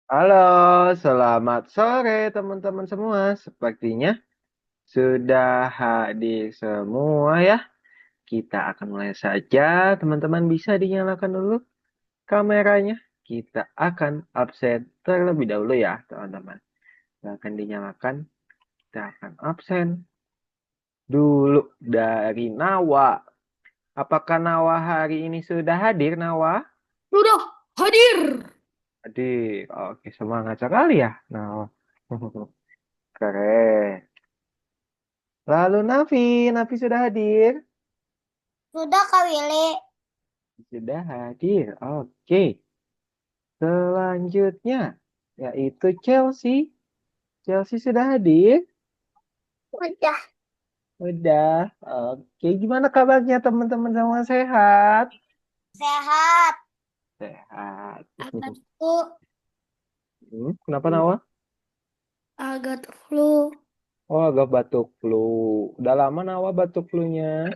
Halo, selamat sore teman-teman semua. Sepertinya sudah hadir semua ya. Kita akan mulai saja. Teman-teman bisa dinyalakan dulu kameranya. Kita akan absen terlebih dahulu ya, teman-teman. Akan dinyalakan. Kita akan absen dulu dari Nawa. Apakah Nawa hari ini sudah hadir, Nawa? Sudah hadir. Hadir. Oke, semangat sekali ya, Nawa. Keren. Lalu Nafi sudah hadir? Sudah Kak Willy. Sudah hadir. Oke. Selanjutnya yaitu Chelsea. Chelsea sudah hadir? Sudah. Udah. Oke. Gimana kabarnya teman-teman semua sehat? Sehat. Sehat. Aku Kenapa Nawa? agak flu. Oh, agak batuk flu. Udah lama Nawa batuk flunya?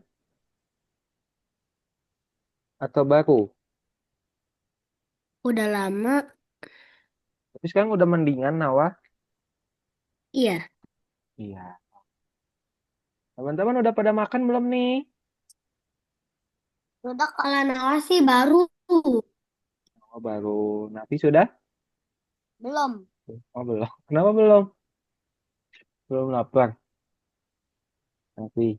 Atau baru? Udah lama. Tapi sekarang udah mendingan Nawa? Iya. Iya. Teman-teman udah pada makan belum nih? Sudah kalau Nawa sih baru. Oh, baru. Nafi sudah? Belum. Oh, belum. Kenapa belum? Belum lapar. Nafi.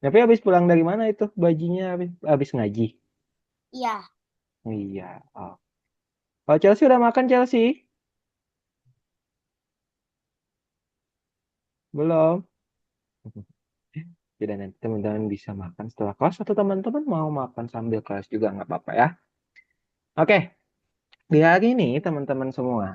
Tapi habis pulang dari mana itu bajinya habis ngaji? Iya. Oh, iya. Oh. Kalau Chelsea udah makan Chelsea? Belum. Jadi nanti teman-teman bisa makan setelah kelas atau teman-teman mau makan sambil kelas juga nggak apa-apa ya. Oke, di hari ini teman-teman semua,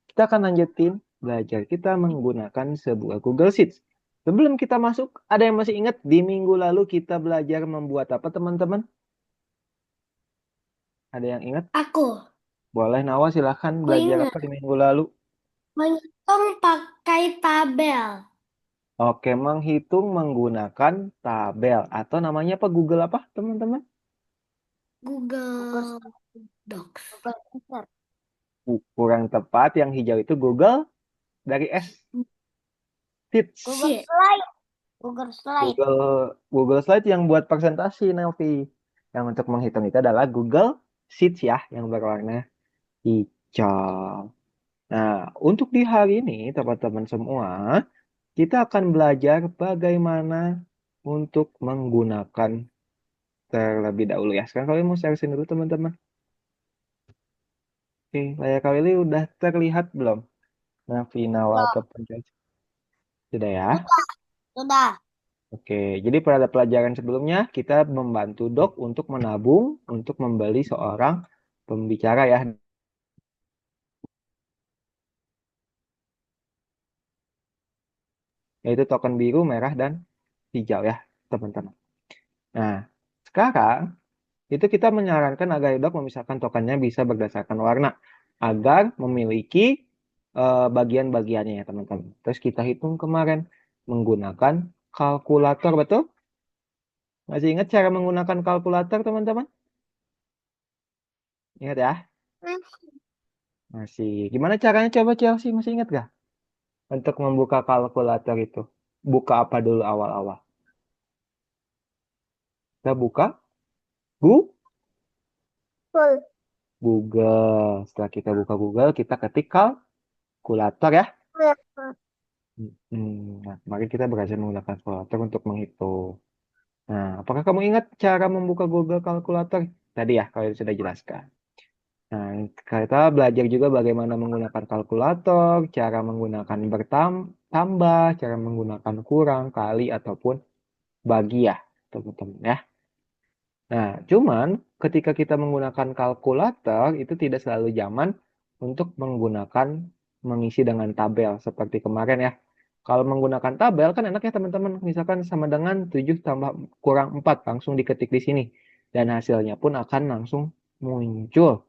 kita akan lanjutin belajar kita menggunakan sebuah Google Sheets. Sebelum kita masuk, ada yang masih ingat di minggu lalu kita belajar membuat apa teman-teman? Ada yang ingat? Aku. Boleh Nawa silahkan Aku belajar ingat. apa di minggu lalu? Menghitung pakai tabel. Oke, menghitung menggunakan tabel atau namanya apa Google apa, teman-teman? Google Docs. Google Kurang tepat, yang hijau itu Google dari S Sheets. Slide. Google Slide. Google Slide yang buat presentasi, Nelvi. Yang untuk menghitung itu adalah Google Sheets ya, yang berwarna hijau. Nah, untuk di hari ini, teman-teman semua, kita akan belajar bagaimana untuk menggunakan terlebih dahulu ya. Sekarang kalian mau share screen dulu, teman-teman. Oke, layar kali ini udah terlihat belum? Nafi, Nawa, Belum. atau Pancasila? Sudah ya? Sudah. Sudah. Oke, jadi pada pelajaran sebelumnya kita membantu Dok untuk menabung, untuk membeli seorang pembicara ya, yaitu token biru, merah, dan hijau ya, teman-teman. Nah, sekarang itu kita menyarankan agar Dok memisahkan tokennya bisa berdasarkan warna, agar memiliki bagian-bagiannya ya, teman-teman. Terus kita hitung kemarin menggunakan kalkulator, betul? Masih ingat cara menggunakan kalkulator, teman-teman? Ingat ya? Masih. Gimana caranya coba Chelsea? Masih ingat gak? Untuk membuka kalkulator itu. Buka apa dulu awal-awal? Kita buka Full. Google. Setelah kita buka Google, kita ketik kalkulator ya. Nah, kemarin kita berhasil menggunakan kalkulator untuk menghitung. Nah, apakah kamu ingat cara membuka Google Kalkulator? Tadi ya, kalau sudah jelaskan. Nah, kita belajar juga bagaimana menggunakan kalkulator, cara menggunakan bertambah, cara menggunakan kurang, kali, ataupun bagi ya, teman-teman ya. Nah, cuman ketika kita menggunakan kalkulator, itu tidak selalu zaman untuk menggunakan mengisi dengan tabel seperti kemarin ya. Kalau menggunakan tabel kan enak ya teman-teman, misalkan sama dengan 7 tambah kurang 4 langsung diketik di sini. Dan hasilnya pun akan langsung muncul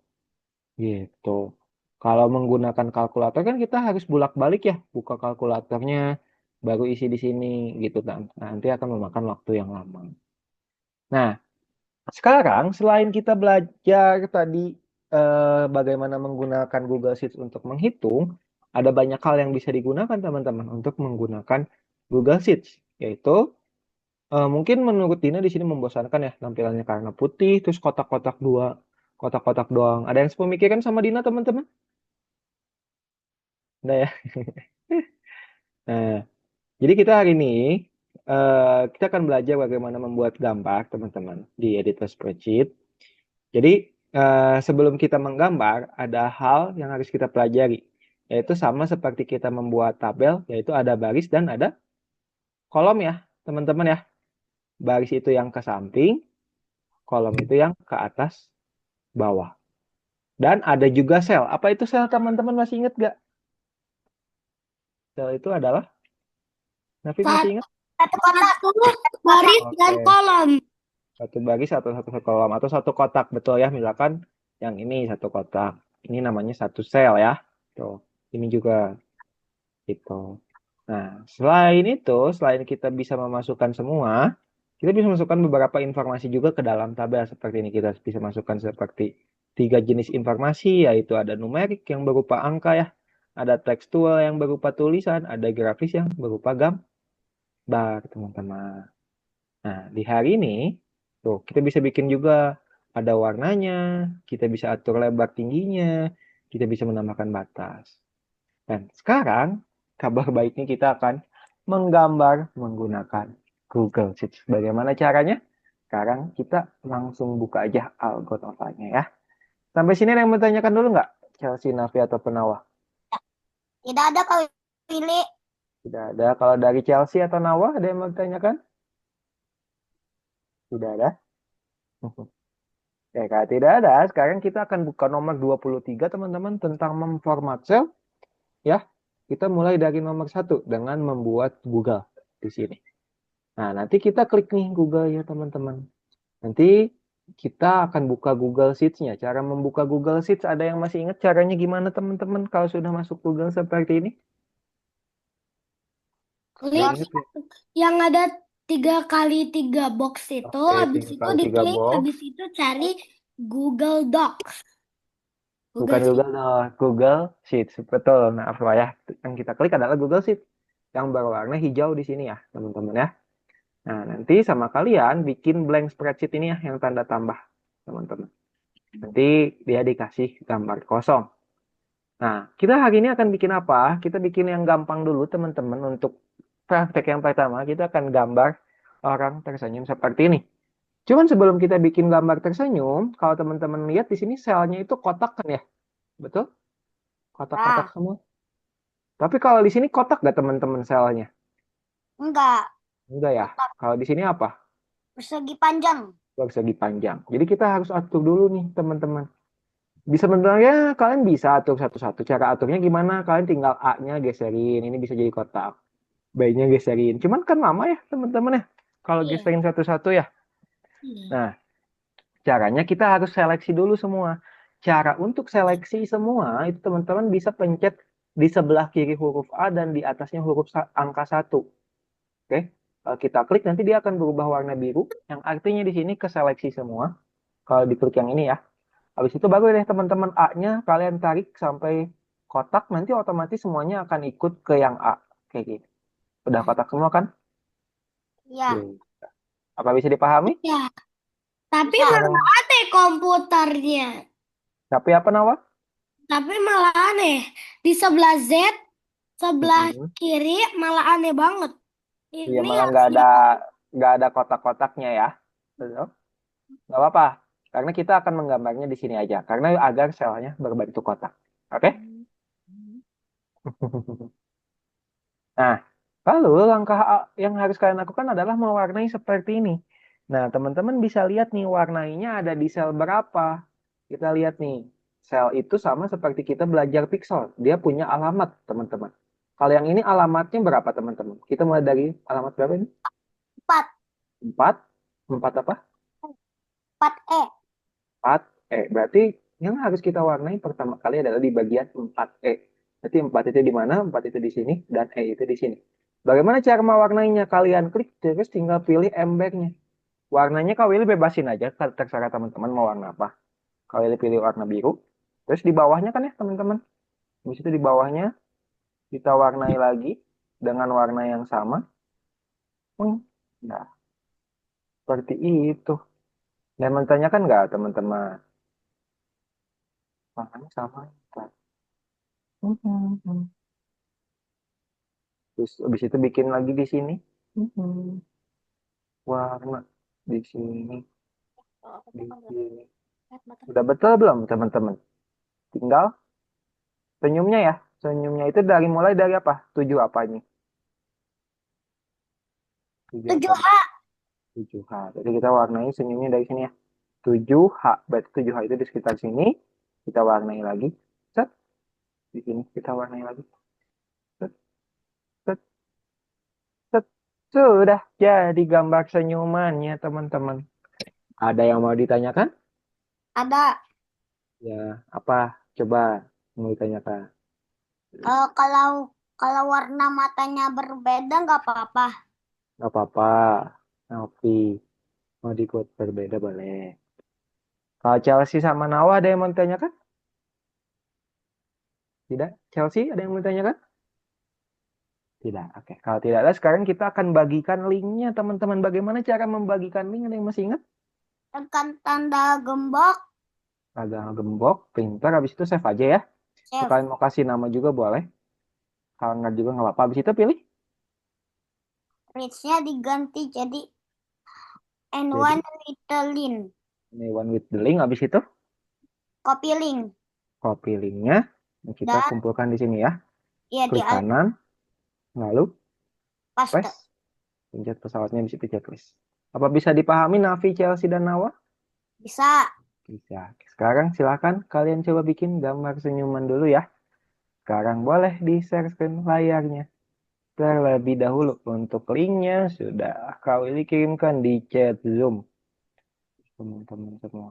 gitu. Kalau menggunakan kalkulator kan kita harus bolak-balik ya, buka kalkulatornya, baru isi di sini gitu kan. Nanti akan memakan waktu yang lama. Nah, Sekarang, selain kita belajar tadi bagaimana menggunakan Google Sheets untuk menghitung, ada banyak hal yang bisa digunakan teman-teman untuk menggunakan Google Sheets, yaitu mungkin menurut Dina di sini membosankan ya tampilannya karena putih, terus kotak-kotak doang. Ada yang sepemikiran sama Dina teman-teman? Udah ya. Nah, jadi kita hari ini kita akan belajar bagaimana membuat gambar teman-teman di editor spreadsheet. Jadi sebelum kita menggambar, ada hal yang harus kita pelajari, yaitu sama seperti kita membuat tabel, yaitu ada baris dan ada kolom ya, teman-teman ya. Baris itu yang ke samping, kolom itu yang ke atas bawah. Dan ada juga sel. Apa itu sel, teman-teman masih ingat gak? Sel itu adalah, Nafis masih ingat? Satu kotak. Baris dan Oke, kolom. satu baris atau satu kolom atau satu kotak, betul ya. Misalkan yang ini satu kotak, ini namanya satu sel ya. Tuh, ini juga gitu. Nah, selain itu, selain kita bisa memasukkan semua, kita bisa masukkan beberapa informasi juga ke dalam tabel seperti ini. Kita bisa masukkan seperti 3 jenis informasi, yaitu ada numerik yang berupa angka ya, ada tekstual yang berupa tulisan, ada grafis yang berupa gambar, teman-teman. Nah, di hari ini, tuh kita bisa bikin juga ada warnanya, kita bisa atur lebar tingginya, kita bisa menambahkan batas. Dan sekarang, kabar baiknya kita akan menggambar menggunakan Google Sheets. Bagaimana caranya? Sekarang kita langsung buka aja Algotovanya ya. Sampai sini ada yang mau tanyakan dulu nggak? Chelsea, Nafi, atau Penawa? Tidak ada kau pilih. Tidak ada. Kalau dari Chelsea atau Nawa, ada yang mau ditanyakan? Tidak ada. Ya, kalau tidak ada, sekarang kita akan buka nomor 23, teman-teman, tentang memformat sel. Ya, kita mulai dari nomor 1 dengan membuat Google di sini. Nah, nanti kita klik nih Google ya, teman-teman. Nanti kita akan buka Google Sheets-nya. Cara membuka Google Sheets, ada yang masih ingat caranya gimana, teman-teman, kalau sudah masuk Google seperti ini? Klik Ingat ya? yang ada 3x3 box itu, Oke, habis 3 itu kali 3 diklik, box. habis itu cari Google Docs. Bukan Google Sheet. Google Docs, Google Sheets. Betul. Nah, apa ya? Yang kita klik adalah Google Sheets. Yang berwarna hijau di sini ya, teman-teman ya. Nah, nanti sama kalian bikin blank spreadsheet ini ya, yang tanda tambah, teman-teman. Nanti dia dikasih gambar kosong. Nah, kita hari ini akan bikin apa? Kita bikin yang gampang dulu, teman-teman. Untuk praktek yang pertama, kita akan gambar orang tersenyum seperti ini. Cuman sebelum kita bikin gambar tersenyum, kalau teman-teman lihat di sini selnya itu kotak kan ya? Betul? Kotak-kotak Nah, semua. Tapi kalau di sini kotak nggak teman-teman selnya? enggak. Enggak ya. Kotak Kalau di sini apa? persegi panjang. Persegi panjang. Jadi kita harus atur dulu nih, teman-teman. Bisa sebenarnya kalian bisa atur satu-satu. Cara aturnya gimana? Kalian tinggal A-nya geserin. Ini bisa jadi kotak. B-nya geserin. Cuman kan lama ya, teman-teman ya. Kalau Iya. geserin satu-satu ya. Iya. Nah, caranya kita harus seleksi dulu semua. Cara untuk seleksi semua, itu teman-teman bisa pencet di sebelah kiri huruf A dan di atasnya huruf angka 1. Oke, kalau kita klik nanti dia akan berubah warna biru, yang artinya di sini keseleksi semua. Kalau diklik yang ini ya. Habis itu baru deh teman-teman A-nya kalian tarik sampai kotak, nanti otomatis semuanya akan ikut ke yang A. Kayak gitu. Udah kotak semua kan? Iya. Hmm. Apa bisa dipahami? Iya. Tapi Bisa. malah aneh komputernya. Tapi apa Nawa? Tapi malah aneh. Di sebelah Z, sebelah Mm-mm. kiri malah aneh banget. Iya Ini malah harus di nggak ada kotak-kotaknya ya. Betul? Nggak apa-apa. Karena kita akan menggambarnya di sini aja. Karena agar selnya berbentuk kotak. Oke? Nah, lalu langkah yang harus kalian lakukan adalah mewarnai seperti ini. Nah, teman-teman bisa lihat nih warnainya ada di sel berapa. Kita lihat nih, sel itu sama seperti kita belajar pixel. Dia punya alamat, teman-teman. Kalau yang ini alamatnya berapa, teman-teman? Kita mulai dari alamat berapa ini? 4. 4. 4 apa? 4E. 4. Berarti yang harus kita warnai pertama kali adalah di bagian 4E. Berarti 4 itu di mana? 4 itu di sini, dan E itu di sini. Bagaimana cara mewarnainya? Kalian klik terus tinggal pilih embednya. Warnanya Kak Willy bebasin aja, terserah teman-teman mau warna apa. Kak Willy pilih warna biru. Terus di bawahnya kan ya teman-teman. Habis itu di bawahnya kita warnai lagi dengan warna yang sama. Nah, seperti itu. Dan menanyakan nggak teman-teman? Warnanya sama. Terus habis itu bikin lagi di sini. Warna di sini, di sini. Udah betul belum teman-teman? Tinggal senyumnya ya. Senyumnya itu dari mulai dari apa? Tujuh apa ini? Tujuh apa? 7H. 7H. Jadi kita warnai senyumnya dari sini ya. 7H. Berarti 7H itu di sekitar sini. Kita warnai lagi. Set. Di sini kita warnai lagi. Set, set, set. Sudah jadi gambar senyumannya teman-teman. Ada yang mau ditanyakan? Ada. Ya, apa? Coba mau ditanyakan. Kalau kalau warna matanya berbeda nggak apa-apa. Gak apa-apa. Nopi. Mau dibuat berbeda boleh. Kalau Chelsea sama Nawa ada yang mau ditanyakan? Tidak? Chelsea ada yang mau ditanyakan? Tidak. Oke. Kalau tidak ada, sekarang kita akan bagikan linknya, teman-teman. Bagaimana cara membagikan link? Ada yang masih ingat? Tekan tanda gembok, Agak gembok, printer, habis itu save aja ya. Kalau save. kalian mau kasih nama juga boleh. Kalau nggak juga nggak apa-apa. Habis itu pilih. Reach-nya diganti jadi Jadi, N1 with the link. ini one with the link. Habis itu, Copy link. copy linknya. Kita Dan kumpulkan di sini ya. ya di Klik kanan, lalu paste. press. Pencet pesawatnya di situ checklist. Apa bisa dipahami Navi, Chelsea, dan Nawa? Bisa. Bisa. Sekarang silakan kalian coba bikin gambar senyuman dulu ya. Sekarang boleh di-share screen layarnya. Terlebih dahulu untuk linknya sudah kau kirimkan di chat Zoom. Teman-teman semua.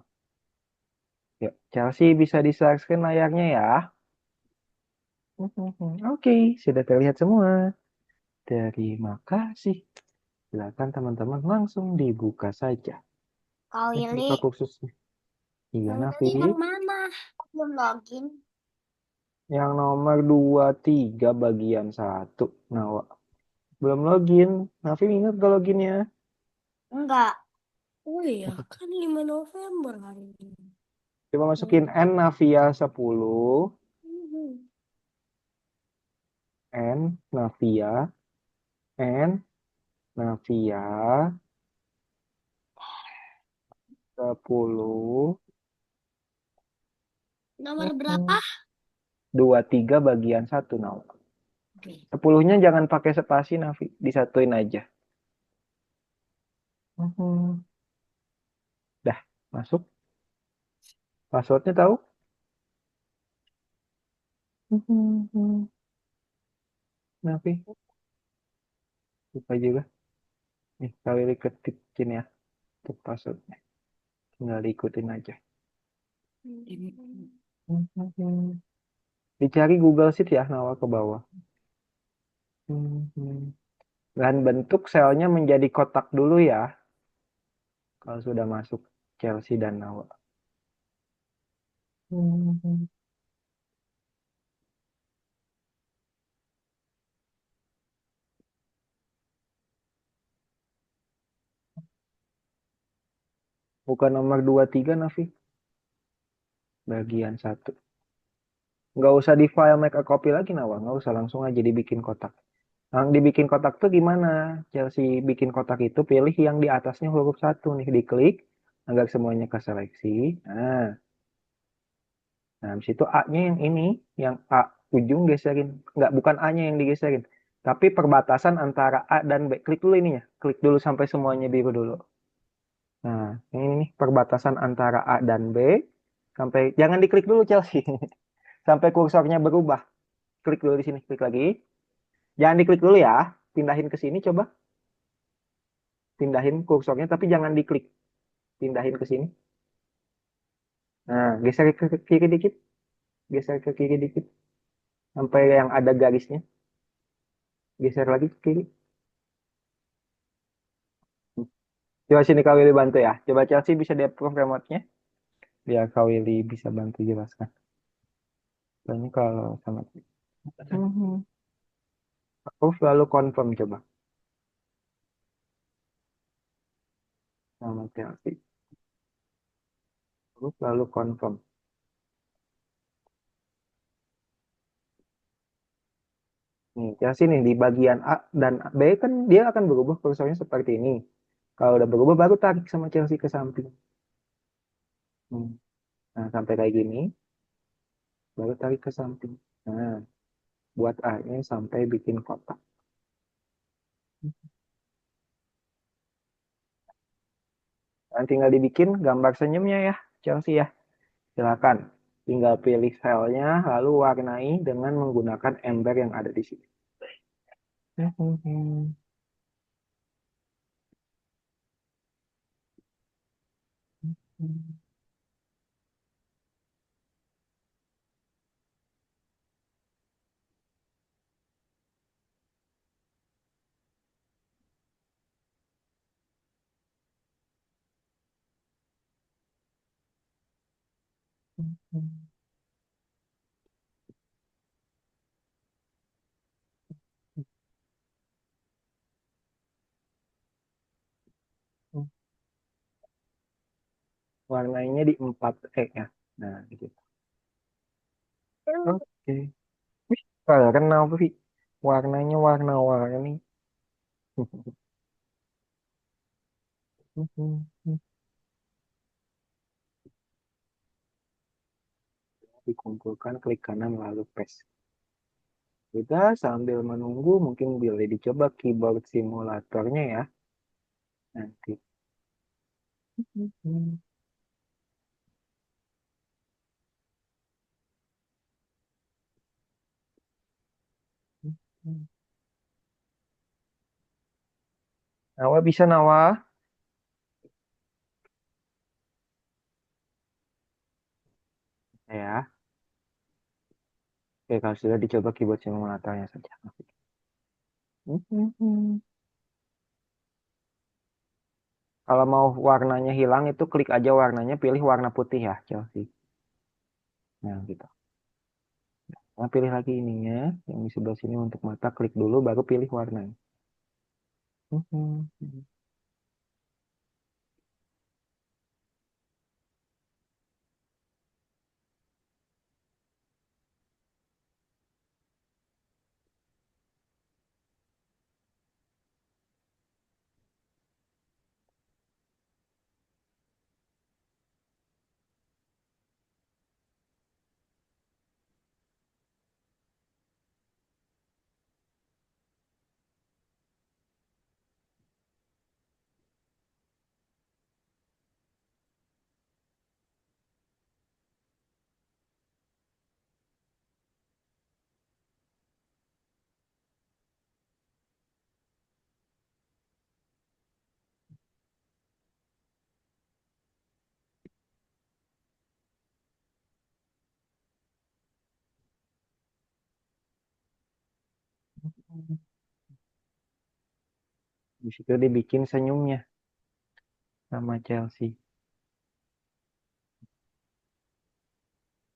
Yuk, Chelsea bisa di-share screen layarnya ya. Oke, sudah terlihat semua. Terima kasih. Silakan teman-teman langsung dibuka saja. Kau Buka Willy. kursusnya. Iya, Yang Navi. tadi yang mana? Belum login. Yang nomor 23 bagian 1. Nah, belum login. Nafi ingat gak loginnya? Enggak. Oh iya, kan 5 November hari ini. Coba masukin N Navia 10. N Navia. N Navia 10. Nomor berapa? 23 bagian 1. Nah, Oke. 10-nya jangan pakai spasi Nafi. Disatuin aja. Dah, masuk. Passwordnya tahu? Nafi. Lupa juga. Nih, kali ketik ya. Untuk passwordnya. Tinggal diikutin aja. Dicari Google Sheet ya, Nawa ke bawah. Dan bentuk selnya menjadi kotak dulu ya. Kalau sudah masuk Chelsea dan Nawa. Bukan nomor 23 Nafi. Bagian 1. Nggak usah di file make a copy lagi Nawa. Nggak usah, langsung aja dibikin kotak. Yang dibikin kotak tuh gimana? Chelsea bikin kotak itu pilih yang di atasnya huruf 1 nih. Diklik agar semuanya keseleksi. Nah, habis itu A-nya yang ini. Yang A ujung geserin. Nggak, bukan A-nya yang digeserin. Tapi perbatasan antara A dan B. Klik dulu ininya. Klik dulu sampai semuanya biru dulu. Nah, ini nih perbatasan antara A dan B. Sampai jangan diklik dulu Chelsea. Sampai kursornya berubah. Klik dulu di sini, klik lagi. Jangan diklik dulu ya. Pindahin ke sini coba. Pindahin kursornya tapi jangan diklik. Pindahin ke sini. Nah, geser ke kiri dikit. Geser ke kiri dikit. Sampai yang ada garisnya. Geser lagi ke kiri. Coba sini Kak Willy bantu ya. Coba Chelsea bisa di-approve remote-nya. Biar Kak Willy bisa bantu jelaskan. Soalnya kalau sama Mhm. Approve lalu confirm coba. Sama Chelsea. Approve lalu confirm. Nih, Chelsea nih di bagian A dan B kan dia akan berubah kursornya seperti ini. Kalau udah berubah baru tarik sama Chelsea ke samping. Hmm. Nah, sampai kayak gini, baru tarik ke samping. Nah, buat A-nya sampai bikin kotak. Nah, tinggal dibikin gambar senyumnya ya, Chelsea ya. Silakan. Tinggal pilih filenya, lalu warnai dengan menggunakan ember yang ada di sini. Warnanya di 4 ya. Nah, gitu. Oke. Wih, keren apa sih? Warnanya warna-warni. Dikumpulkan, klik kanan lalu paste. Kita sambil menunggu mungkin boleh dicoba keyboard simulatornya ya. Nanti. Nawa bisa Nawa? Ya. Oke, kalau sudah dicoba keyboard simulatornya saja. Kalau mau warnanya hilang itu klik aja warnanya, pilih warna putih ya, Chelsea. Nah, gitu. Nah, pilih lagi ininya, yang di sebelah sini untuk mata, klik dulu, baru pilih warnanya. Di situ dibikin senyumnya sama Chelsea.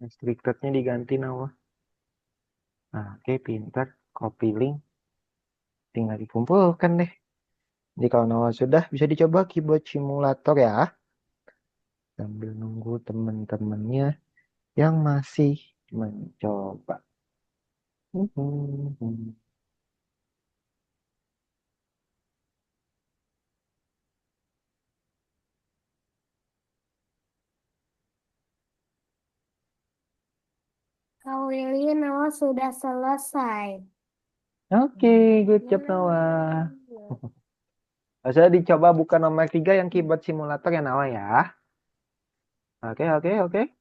Restricted-nya diganti Nawa. Nah, oke, pintar. Copy link, tinggal dikumpulkan deh. Jadi kalau Nawa sudah, bisa dicoba keyboard simulator ya. Sambil nunggu teman-temannya yang masih mencoba. Kak Willy, Noah sudah selesai. Oke, good job Nawa. Saya dicoba buka nomor 3 yang keyboard simulator ya Nawa ya. Oke, oke, oke.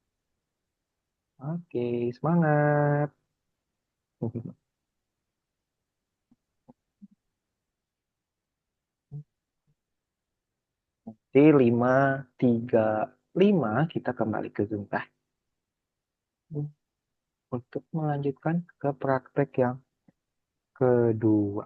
Oke, semangat. Di 535 kita kembali ke Zoom tah. Untuk melanjutkan ke praktek yang kedua.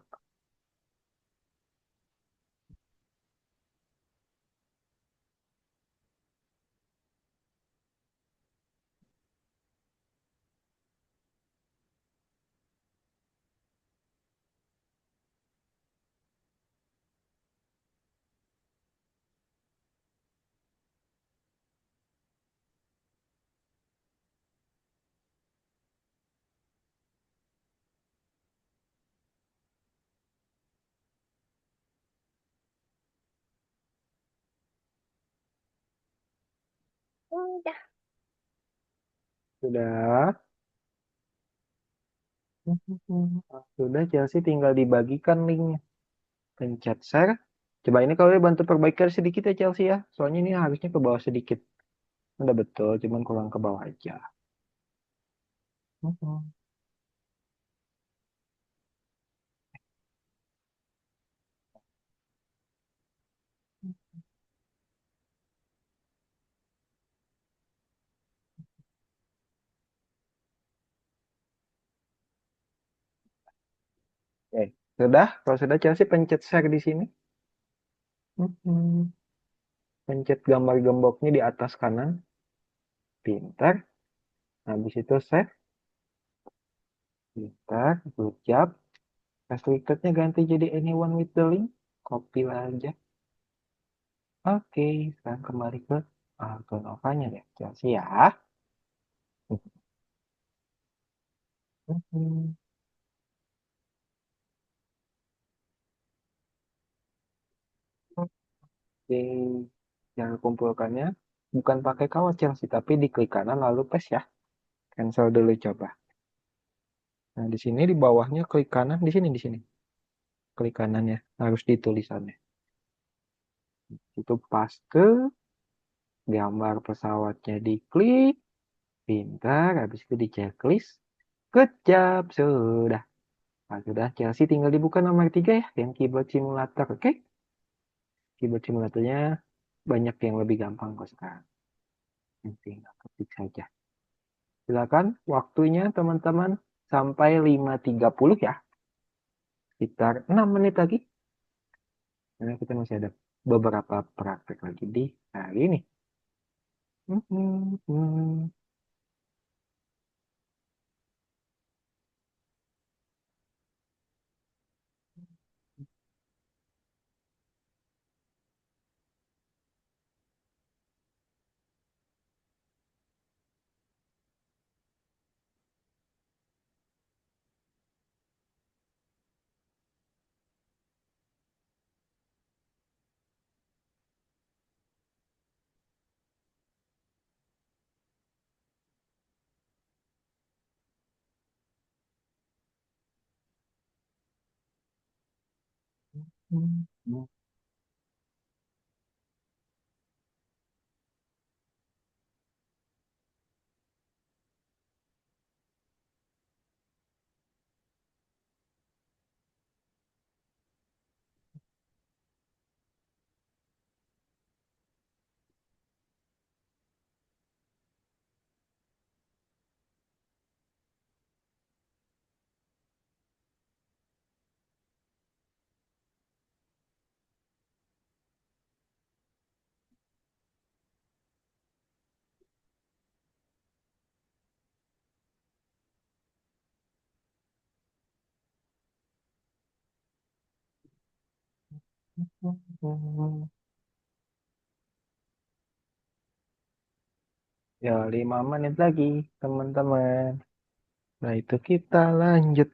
Udah. Sudah. Sudah, Chelsea tinggal dibagikan linknya. Pencet share. Coba ini kalau dia bantu perbaikan sedikit ya Chelsea ya. Soalnya ini harusnya ke bawah sedikit. Udah betul, cuman kurang ke bawah aja. Oke, sudah. Kalau sudah Chelsea pencet share di sini. Pencet gambar gemboknya di atas kanan. Pintar. Habis itu save. Pintar. Good job. Passwordnya ganti jadi anyone with the link. Copy aja. Oke, sekarang kembali ke akun Ovanya deh. Chelsea ya. Oke, cara kumpulkannya bukan pakai kawat Chelsea, tapi diklik kanan lalu paste ya. Cancel dulu coba. Nah, di sini di bawahnya klik kanan, di sini. Klik kanannya, harus di tulisannya. Itu paste, gambar pesawatnya diklik, pintar, habis itu di checklist. Good job, sudah. Nah, sudah, Chelsea tinggal dibuka nomor 3 ya, yang keyboard simulator, oke? Keyboard simulatornya banyak yang lebih gampang kok sekarang. Tinggal ketik saja. Silakan waktunya teman-teman sampai 5.30 ya. Sekitar 6 menit lagi. Karena kita masih ada beberapa praktek lagi di hari ini. Ya, 5 menit lagi, teman-teman. Nah, itu kita lanjut.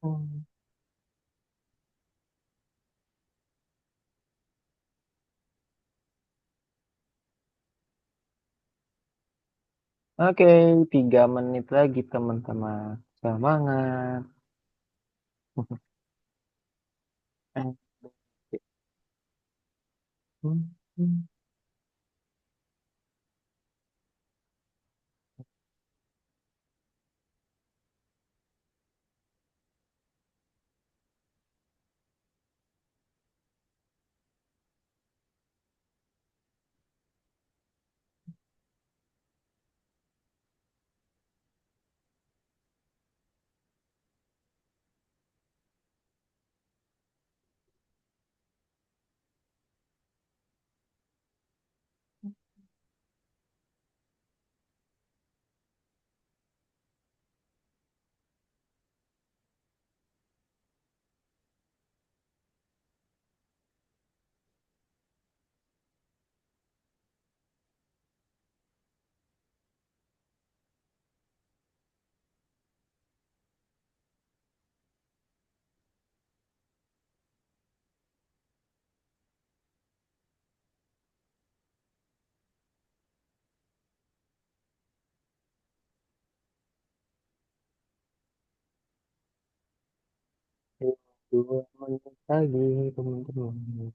Hmm. Oke, 3 menit lagi teman-teman. Semangat. Ayo, 2 menit lagi teman-teman.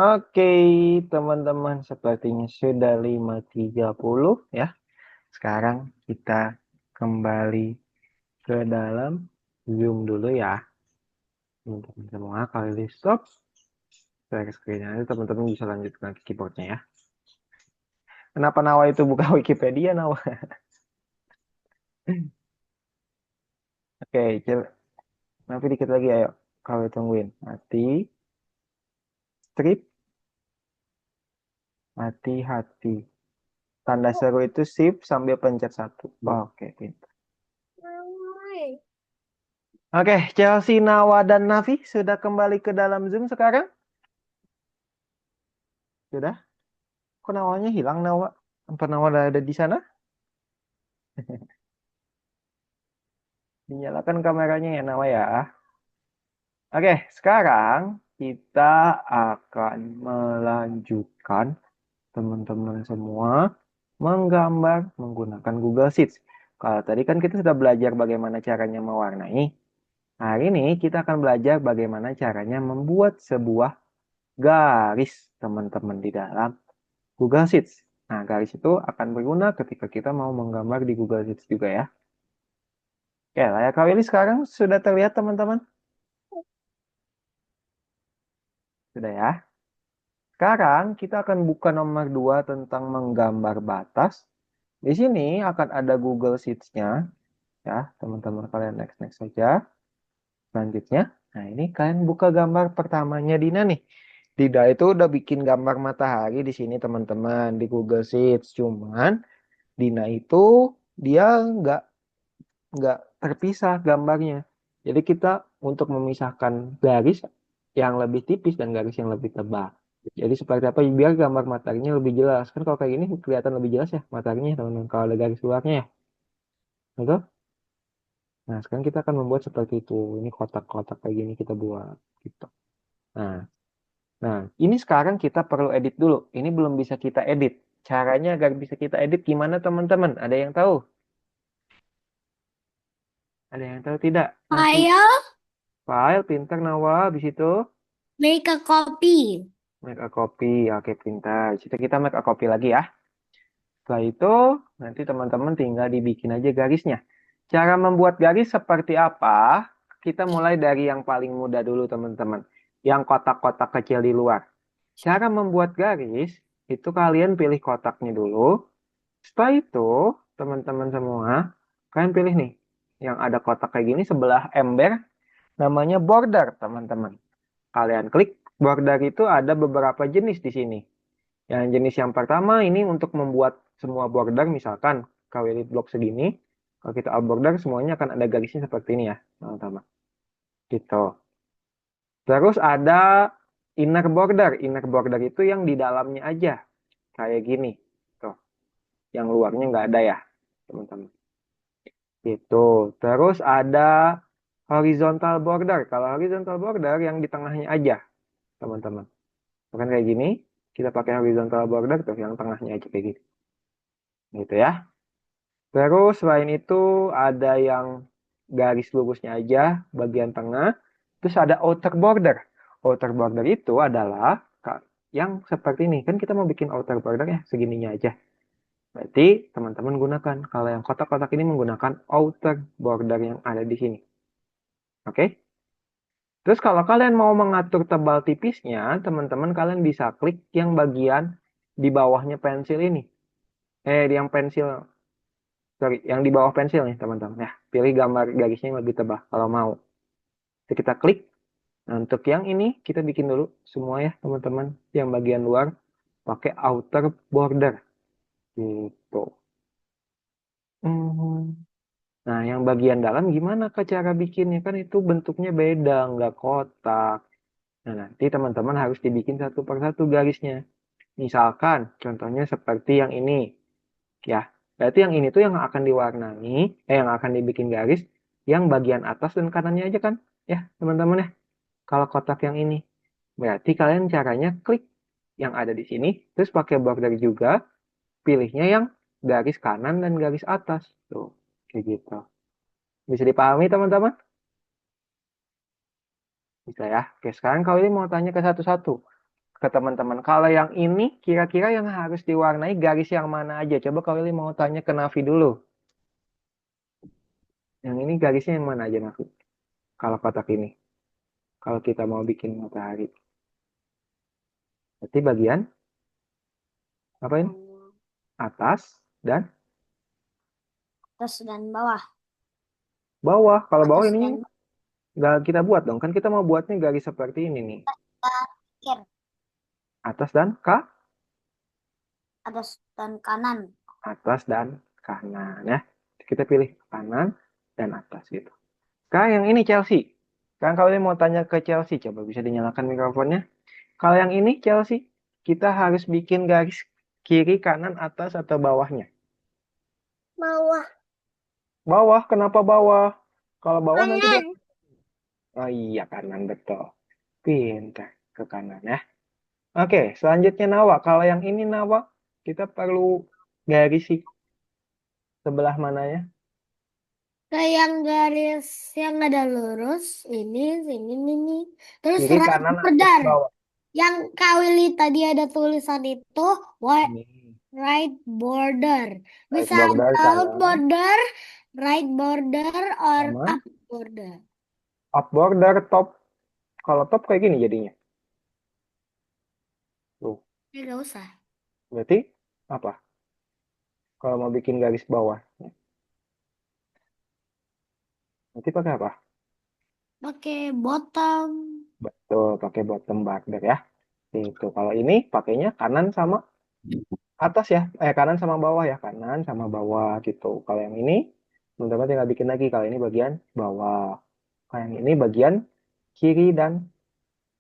Oke, teman-teman, sepertinya sudah 5.30 ya. Sekarang kita kembali ke dalam Zoom dulu ya. Teman-teman semua, kali di stop. Share screen nanti teman-teman bisa lanjutkan ke keyboardnya ya. Kenapa Nawa itu buka Wikipedia, Nawa? Oke, nanti dikit lagi ayo. Kalau tungguin. Strip, hati-hati. Tanda seru itu shift sambil pencet 1. Oke, pintar. Oke, Chelsea, Nawa, dan Navi sudah kembali ke dalam Zoom sekarang? Sudah? Kok Nawanya hilang, Nawa? Apa Nawa ada di sana? Dinyalakan kameranya ya, Nawa ya. Oke, sekarang kita akan melanjutkan teman-teman semua menggambar menggunakan Google Sheets. Kalau tadi kan kita sudah belajar bagaimana caranya mewarnai. Hari ini kita akan belajar bagaimana caranya membuat sebuah garis teman-teman di dalam Google Sheets. Nah, garis itu akan berguna ketika kita mau menggambar di Google Sheets juga ya. Oke, layar kau ini sekarang sudah terlihat teman-teman? Sudah ya. Sekarang kita akan buka nomor 2 tentang menggambar batas. Di sini akan ada Google Sheets-nya ya, teman-teman kalian next saja. Selanjutnya, nah ini kalian buka gambar pertamanya Dina nih. Dina itu udah bikin gambar matahari di sini teman-teman di Google Sheets. Cuman Dina itu dia nggak terpisah gambarnya. Jadi kita untuk memisahkan garis yang lebih tipis dan garis yang lebih tebal. Jadi seperti apa biar gambar mataharinya lebih jelas. Kan kalau kayak gini kelihatan lebih jelas ya mataharinya teman-teman kalau ada garis luarnya ya. Betul? Nah, sekarang kita akan membuat seperti itu. Ini kotak-kotak kayak gini kita buat gitu. Nah, nah, ini sekarang kita perlu edit dulu. Ini belum bisa kita edit. Caranya agar bisa kita edit gimana teman-teman? Ada yang tahu? Ada yang tahu tidak? Nafi? Ayo, File, pinter Nawa. Habis itu Make a copy. make a copy. Oke, pinter. Jadi kita make a copy lagi ya. Setelah itu, nanti teman-teman tinggal dibikin aja garisnya. Cara membuat garis seperti apa? Kita mulai dari yang paling mudah dulu, teman-teman. Yang kotak-kotak kecil di luar. Cara membuat garis, itu kalian pilih kotaknya dulu. Setelah itu, teman-teman semua, kalian pilih nih. Yang ada kotak kayak gini sebelah ember, namanya border, teman-teman. Kalian klik, border itu ada beberapa jenis di sini. Yang jenis yang pertama ini untuk membuat semua border, misalkan KWD blok segini, kalau kita up border semuanya akan ada garisnya seperti ini ya, teman-teman. Gitu. Terus ada inner border. Inner border itu yang di dalamnya aja, kayak gini. Tuh, yang luarnya nggak ada ya, teman-teman. Gitu. Terus ada horizontal border. Kalau horizontal border yang di tengahnya aja, teman-teman. Bukan kayak gini, kita pakai horizontal border tuh yang tengahnya aja kayak gitu. Gitu ya. Terus selain itu ada yang garis lurusnya aja bagian tengah. Terus ada outer border. Outer border itu adalah yang seperti ini. Kan kita mau bikin outer border ya segininya aja. Berarti teman-teman gunakan. Kalau yang kotak-kotak ini menggunakan outer border yang ada di sini. Oke? Terus kalau kalian mau mengatur tebal tipisnya, teman-teman kalian bisa klik yang bagian di bawahnya pensil ini. Yang pensil, sorry, yang di bawah pensil nih teman-teman. Ya, pilih gambar garisnya yang lebih tebal kalau mau. Jadi kita klik. Nah, untuk yang ini kita bikin dulu semua ya teman-teman. Yang bagian luar pakai outer border. Gitu. Hmm. Nah, yang bagian dalam gimana Kak cara bikinnya? Kan itu bentuknya beda, nggak kotak. Nah, nanti teman-teman harus dibikin satu per satu garisnya. Misalkan, contohnya seperti yang ini. Ya, berarti yang ini tuh yang akan diwarnai, yang akan dibikin garis, yang bagian atas dan kanannya aja kan? Ya, teman-teman ya. Kalau kotak yang ini. Berarti kalian caranya klik yang ada di sini, terus pakai border juga, pilihnya yang garis kanan dan garis atas. Tuh, kayak gitu. Bisa dipahami teman-teman? Bisa ya. Oke, sekarang kalau ini mau tanya ke satu-satu. Ke teman-teman. Kalau yang ini kira-kira yang harus diwarnai garis yang mana aja? Coba kalau ini mau tanya ke Nafi dulu. Yang ini garisnya yang mana aja Nafi? Kalau kotak ini. Kalau kita mau bikin matahari. Berarti bagian apa ini? Atas dan Atas dan bawah. bawah. Kalau bawah Atas ini dan nggak kita buat dong. Kan kita mau buatnya garis seperti ini nih. akhir. Atas dan kah? Atas dan kanan. Atas dan kanan ya. Kita pilih kanan dan atas gitu. Sekarang yang ini Chelsea. Sekarang kalau ini mau tanya ke Chelsea, coba bisa dinyalakan mikrofonnya. Kalau yang ini Chelsea, kita harus bikin garis kiri, kanan, atas, atau bawahnya. Bawah. Bawah, kenapa bawah? Kalau bawah nanti dia... Kanan. Oh iya, kanan betul. Pintar ke kanan ya. Oke, selanjutnya Nawa. Kalau yang ini Nawa, kita perlu garis sih sebelah mananya? Kayak yang garis yang ada lurus ini. Terus Kiri, right kanan, atas, border. bawah. Yang Kak Willy tadi ada tulisan itu Ini. right border. Right Bisa border down kanan, border, right border, or sama up border. up border top. Kalau top kayak gini jadinya. Tuh, Ya gak usah. berarti apa? Kalau mau bikin garis bawah, nanti pakai apa? Pakai bottom. Betul, pakai bottom border ya. Itu. Kalau ini pakainya kanan sama atas ya. Kanan sama bawah ya. Kanan sama bawah gitu. Kalau yang ini, teman-teman tinggal bikin lagi. Kalau ini bagian bawah. Kalau yang ini bagian kiri dan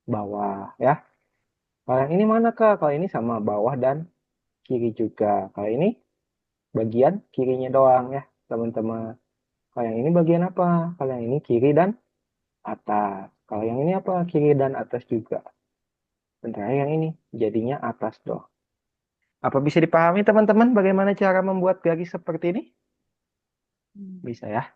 bawah ya. Kalau yang ini mana Kak? Kalau ini sama bawah dan kiri juga. Kalau ini bagian kirinya doang ya, teman-teman. Kalau yang ini bagian apa? Kalau yang ini kiri dan atas. Kalau yang ini apa? Kiri dan atas juga. Sementara yang ini jadinya atas doang. Apa bisa dipahami teman-teman bagaimana cara membuat garis seperti ini? Bisa ya.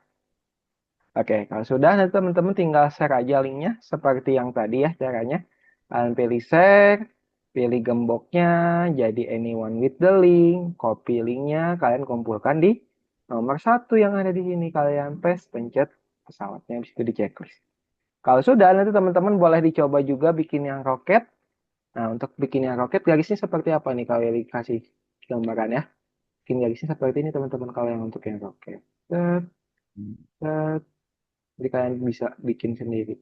Oke, kalau sudah nanti teman-teman tinggal share aja linknya seperti yang tadi ya caranya. Kalian pilih share, pilih gemboknya, jadi anyone with the link, copy linknya, kalian kumpulkan di nomor satu yang ada di sini. Kalian paste, pencet pesawatnya, habis itu di checklist. Kalau sudah, nanti teman-teman boleh dicoba juga bikin yang roket. Nah, untuk bikin yang roket, garisnya seperti apa nih kalau yang dikasih gambaran ya? Bikin garisnya seperti ini teman-teman kalau yang untuk yang roket. Set, set. Jadi kalian bisa bikin sendiri.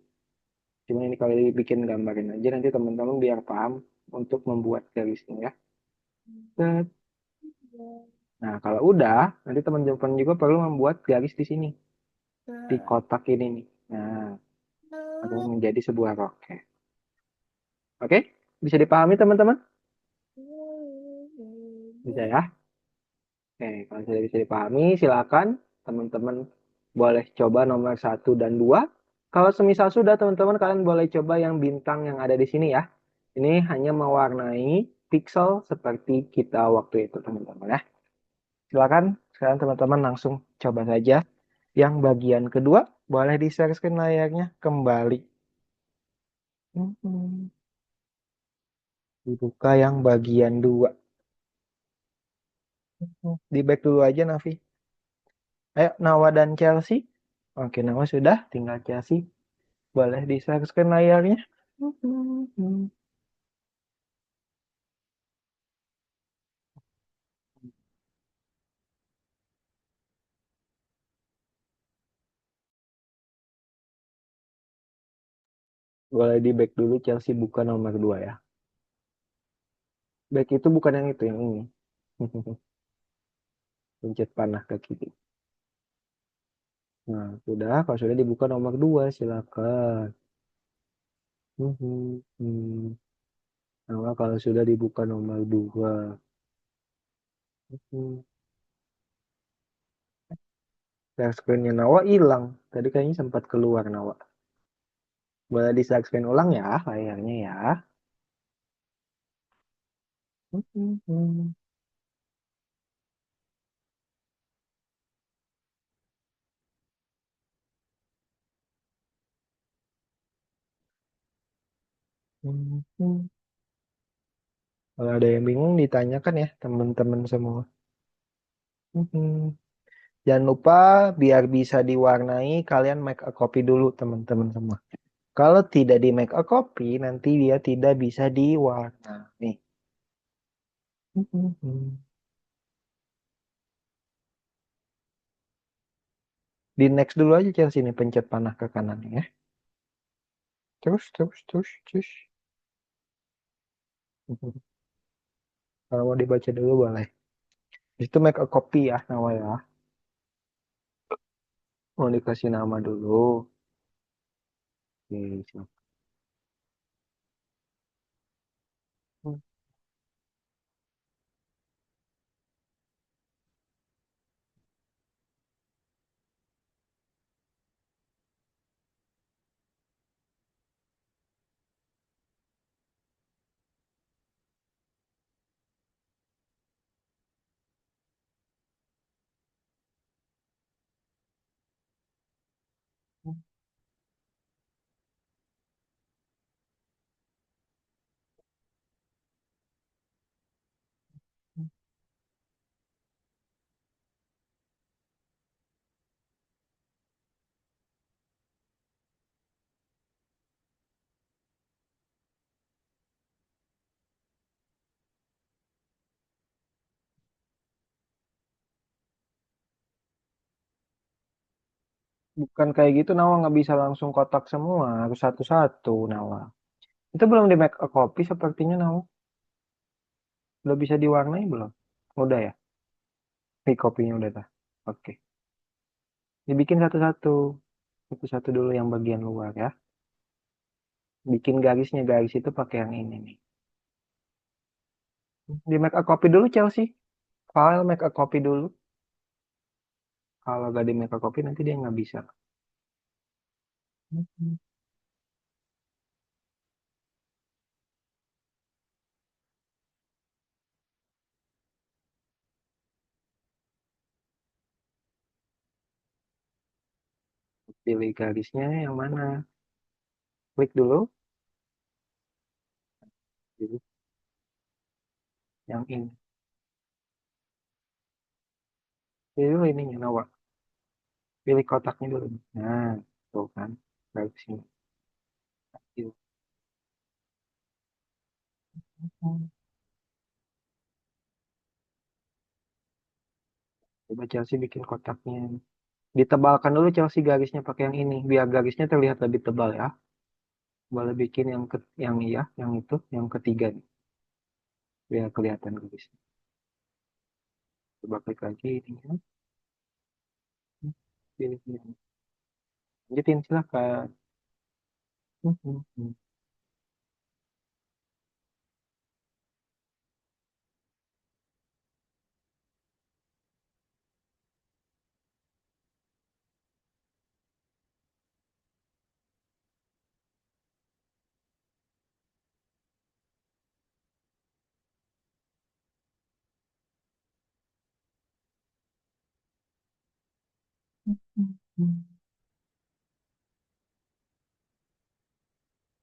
Cuma ini kalau bikin gambarin aja nanti teman-teman biar paham untuk membuat garisnya ya. Set. Nah, kalau udah, nanti teman-teman juga perlu membuat garis di sini, di kotak ini nih. Nah, akan menjadi sebuah roket. Oke? Bisa dipahami teman-teman? Bisa ya? Oke, kalau sudah bisa dipahami, silakan teman-teman boleh coba nomor satu dan dua. Kalau semisal sudah, teman-teman kalian boleh coba yang bintang yang ada di sini ya. Ini hanya mewarnai pixel seperti kita waktu itu, teman-teman ya. Silakan, sekarang teman-teman langsung coba saja. Yang bagian kedua, boleh di-share screen layarnya kembali. Dibuka yang bagian dua. Di back dulu aja, Navi. Ayo, Nawa dan Chelsea. Oke, Nawa sudah, tinggal Chelsea. Boleh di-share screen layarnya. Boleh di back dulu, Chelsea buka nomor 2 ya. Back itu bukan yang itu, yang ini. Pencet panah ke kiri. Nah, sudah. Kalau sudah dibuka nomor 2 silakan. Nah, kalau sudah dibuka nomor 2. Share screen-nya Nawa hilang. Tadi kayaknya sempat keluar Nawa. Boleh di share screen ulang ya layarnya ya. Kalau ada yang bingung ditanyakan ya teman-teman semua. Jangan lupa biar bisa diwarnai kalian make a copy dulu teman-teman semua. Kalau tidak di make a copy nanti dia tidak bisa diwarnai. Di next dulu aja Chelsea ini pencet panah ke kanan ya. Terus terus terus terus. Kalau mau dibaca dulu boleh. Itu make a copy ya nama ya. Mau dikasih nama dulu. Oke, siap. Bukan kayak gitu Nawa nggak bisa langsung kotak semua. Harus satu-satu Nawa. Itu belum di make a copy sepertinya Nawa. Udah bisa diwarnai belum? Udah ya? Di kopinya udah dah. Oke. Dibikin satu-satu. Satu-satu dulu yang bagian luar ya. Bikin garisnya. Garis itu pakai yang ini nih. Di make a copy dulu Chelsea. File make a copy dulu. Kalau gak di make a copy nanti dia nggak bisa. Pilih garisnya yang mana? Klik dulu. Pilih yang ini. Pilih dulu ininya, Nawa. Pilih kotaknya dulu. Nah, tuh kan. Garisnya. Pilih. Coba Chelsea bikin kotaknya. Ditebalkan dulu Chelsea garisnya pakai yang ini. Biar garisnya terlihat lebih tebal ya. Boleh bikin yang iya, yang itu, yang ketiga nih. Biar kelihatan garisnya. Coba klik lagi ininya. Pilih yang. Lanjutin silakan.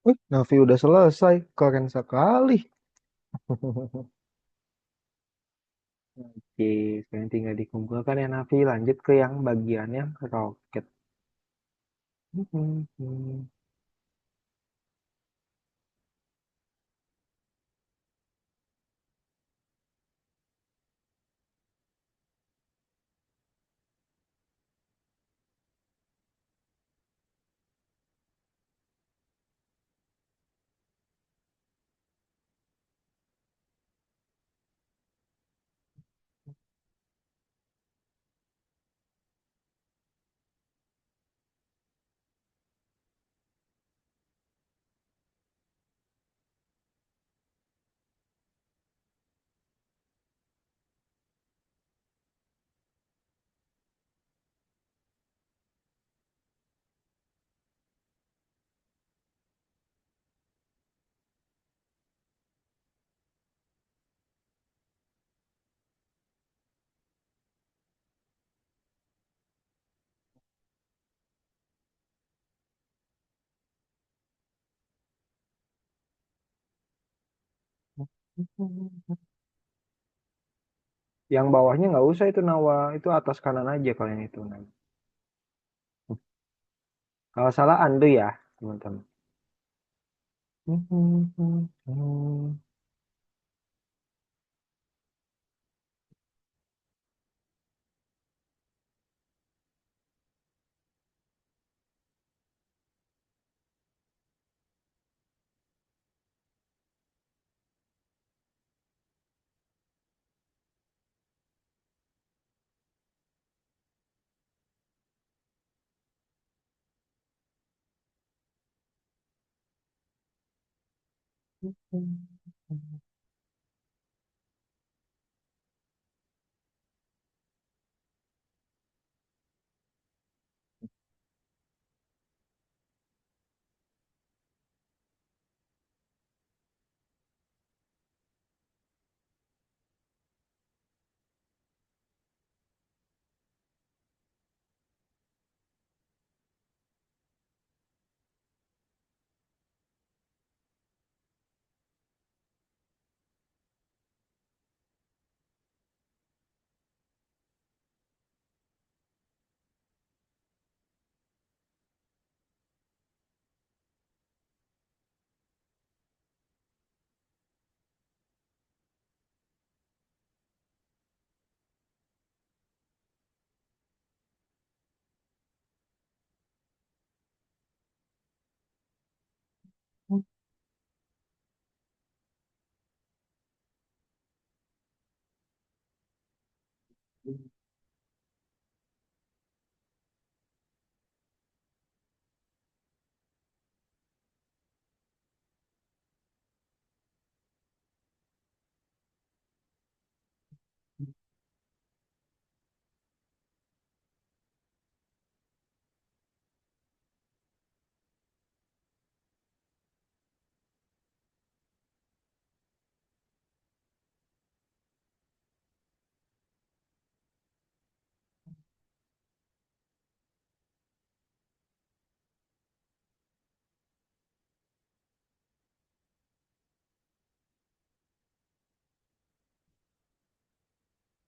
Wih, Navi udah selesai. Keren sekali. Oke, sekarang tinggal dikumpulkan ya Navi. Lanjut ke yang bagian yang roket. Yang bawahnya nggak usah itu Nawa. Itu atas kanan aja kalau yang itu. Nah. Kalau salah undo ya, teman-teman.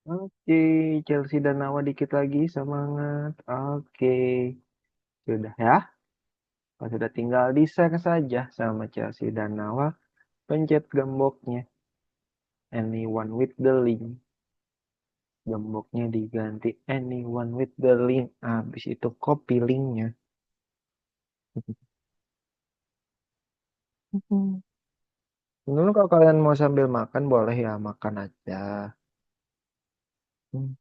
Oke, Chelsea dan Nawa dikit lagi, semangat. Oke, sudah ya. Kalau sudah tinggal di-share saja sama Chelsea dan Nawa, pencet gemboknya. Anyone with the link. Gemboknya diganti anyone with the link. Habis itu copy linknya. Dulu kalau kalian mau sambil makan boleh ya makan aja. Hmm.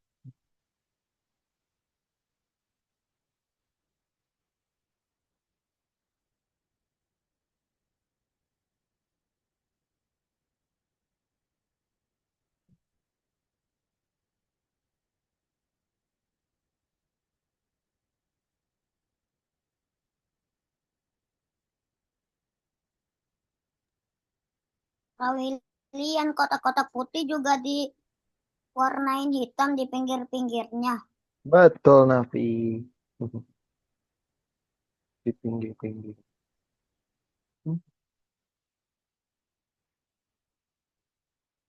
Kak Willy yang kotak-kotak putih juga diwarnain hitam di pinggir-pinggirnya. Betul, Nafi. Di pinggir-pinggir. Hmm.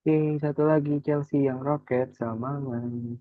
Oke, satu lagi Chelsea yang roket sama Man.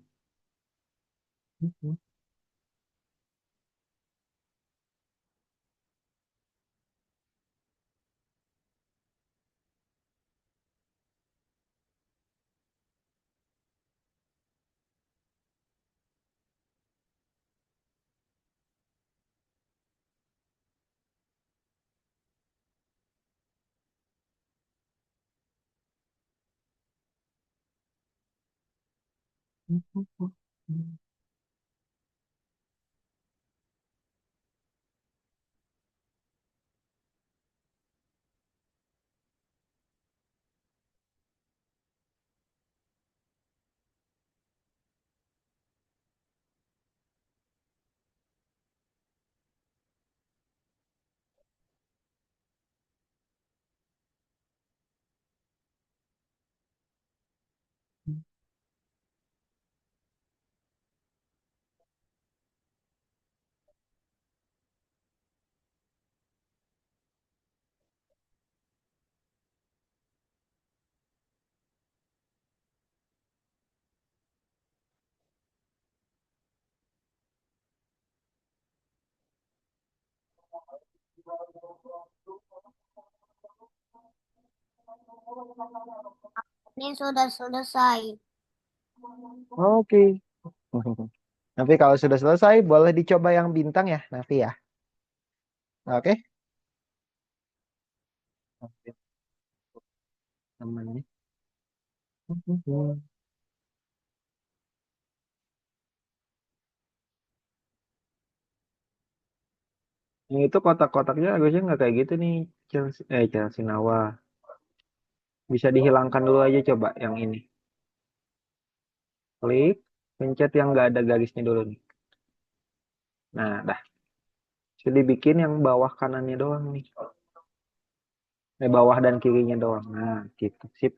Ini sudah selesai. Oke. Nafi kalau sudah selesai boleh dicoba yang bintang ya, Nafi ya. Oke. Oke, temannya. Yang itu kotak-kotaknya harusnya nggak kayak gitu nih, Chelsea, Chelsea Nawa. Bisa dihilangkan dulu aja coba yang ini. Klik, pencet yang nggak ada garisnya dulu nih. Nah, dah. Sudah dibikin yang bawah kanannya doang nih. Bawah dan kirinya doang. Nah, gitu. Sip.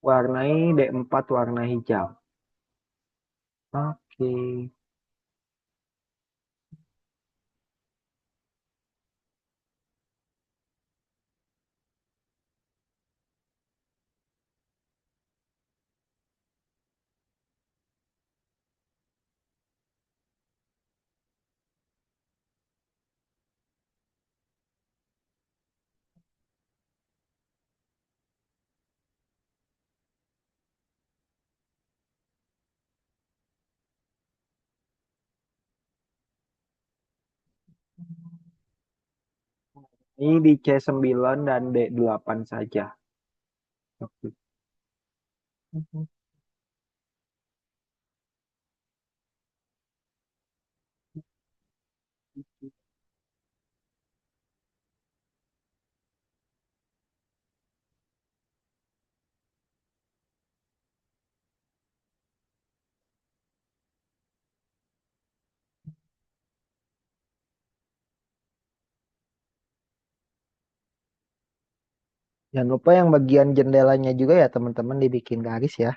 Warnai D4 warna hijau. Oke. Ini di C9 dan D8 saja. Oke. Jangan lupa yang bagian jendelanya juga ya teman-teman dibikin garis ya.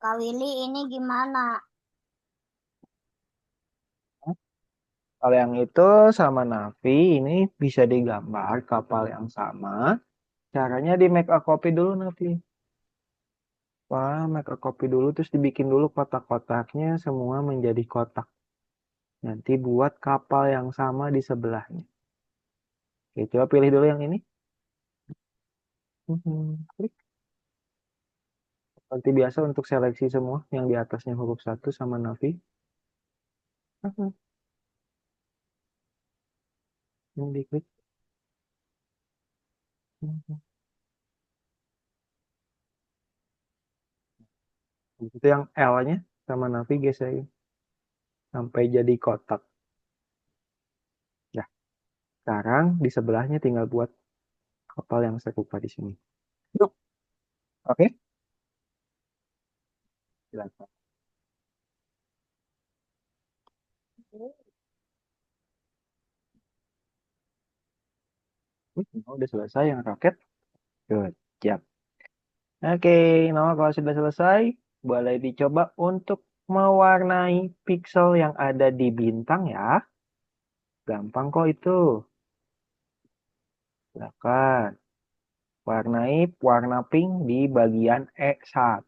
Kak Willy, ini gimana? Kalau yang itu sama Navi, ini bisa digambar kapal yang sama. Caranya di make a copy dulu, Navi. Wah, make a copy dulu, terus dibikin dulu kotak-kotaknya semua menjadi kotak. Nanti buat kapal yang sama di sebelahnya. Oke, coba pilih dulu yang ini. Klik. Seperti biasa untuk seleksi semua yang di atasnya huruf satu sama Navi. Ini diklik. Itu yang L-nya sama Navi geserin sampai jadi kotak. Ya, sekarang di sebelahnya tinggal buat kapal yang serupa di sini. Yuk, oke? Silakan. Udah selesai yang roket. Good job. Oke, Noah kalau sudah selesai, boleh dicoba untuk mewarnai pixel yang ada di bintang ya. Gampang kok itu. Silakan. Warnai warna pink di bagian E1.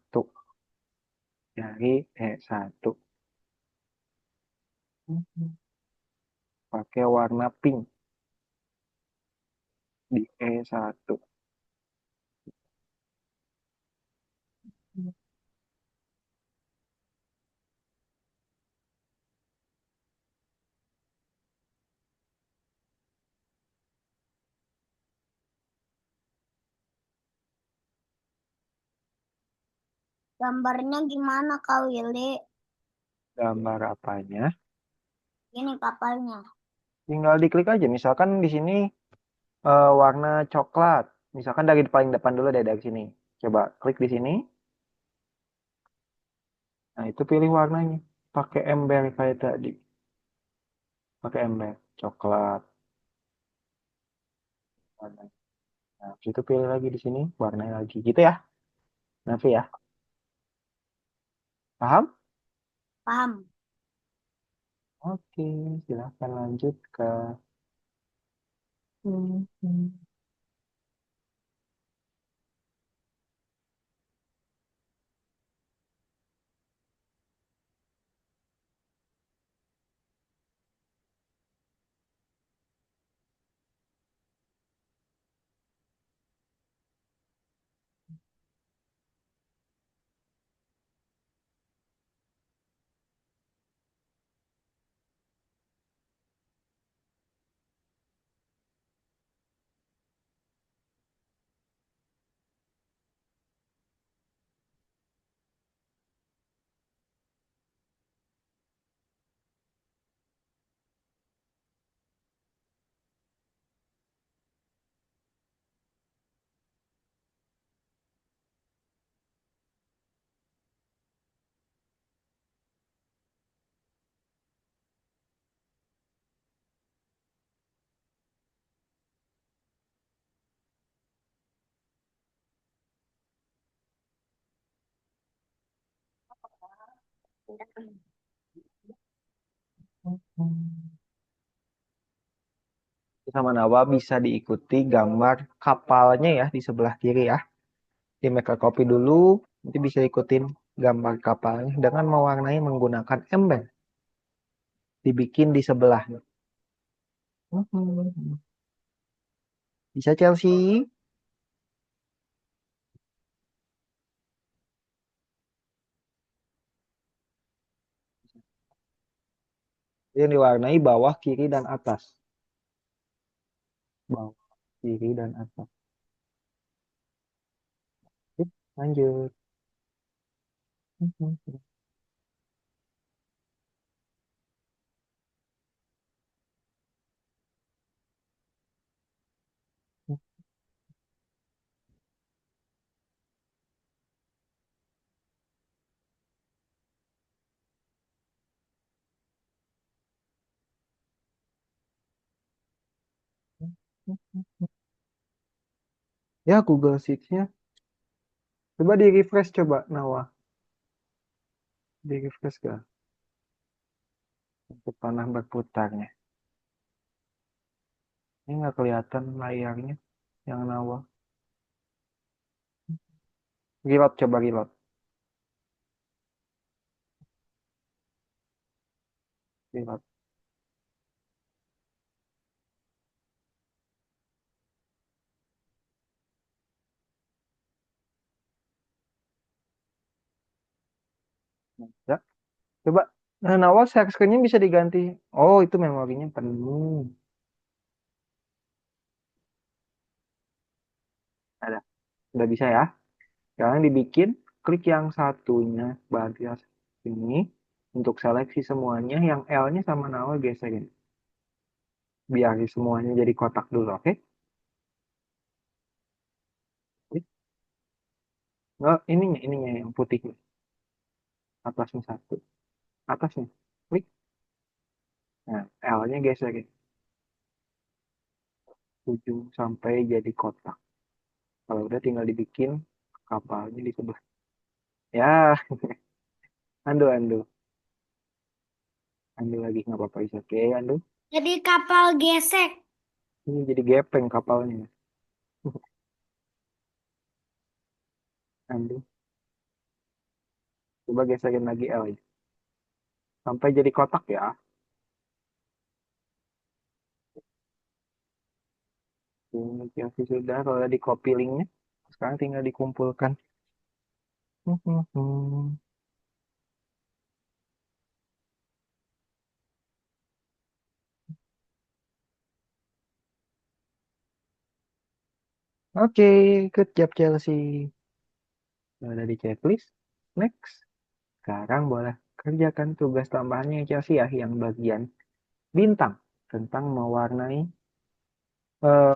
Dari E1. Pakai warna pink di E1. Gambarnya gimana, Kak Willy? Gambar apanya? Ini kapalnya. Tinggal diklik aja. Misalkan di sini warna coklat. Misalkan dari paling depan dulu deh dari sini. Coba klik di sini. Nah, itu pilih warnanya. Pakai ember kayak tadi. Pakai ember coklat. Warna. Nah, itu pilih lagi di sini warnanya lagi. Gitu ya. Nafi ya. Paham? Paham? Oke, silahkan lanjut ke Hmm. Sama Nawa bisa diikuti gambar kapalnya ya di sebelah kiri ya. Di make a copy dulu, nanti bisa ikutin gambar kapalnya dengan mewarnai menggunakan ember. Dibikin di sebelahnya. Bisa Chelsea? Yang diwarnai bawah, kiri, dan atas. Bawah, kiri, dan atas. Sip, lanjut. Ya, Google Sheets-nya. Coba di refresh coba, Nawa. Di refresh ke untuk panah berputarnya. Ini nggak kelihatan layarnya yang nawa. Reload, coba reload. Reload. Ya, coba. Nah, nawa share screen-nya bisa diganti. Oh, itu memorinya penuh. Ada. Udah bisa ya. Sekarang dibikin, klik yang satunya bagian ini untuk seleksi semuanya. Yang L-nya sama nawa geserin. Biar semuanya jadi kotak dulu, oke? Nggak, ininya yang putihnya. Atasnya satu. Atasnya. Klik. Nah, L-nya geserin. Ujung sampai jadi kotak. Kalau udah tinggal dibikin kapalnya di sebelah. Ya, andu, andu. Andu lagi, nggak apa-apa. Oke, andu. Jadi kapal gesek. Ini jadi gepeng kapalnya. Andu. Coba geserin lagi L ya. Sampai jadi kotak ya. Ini Chelsea sudah, kalau udah di copy linknya. Sekarang tinggal dikumpulkan. Oke, good job Chelsea. Udah di checklist. Next. Sekarang boleh kerjakan tugas tambahannya Chelsea ya, yang bagian bintang tentang mewarnai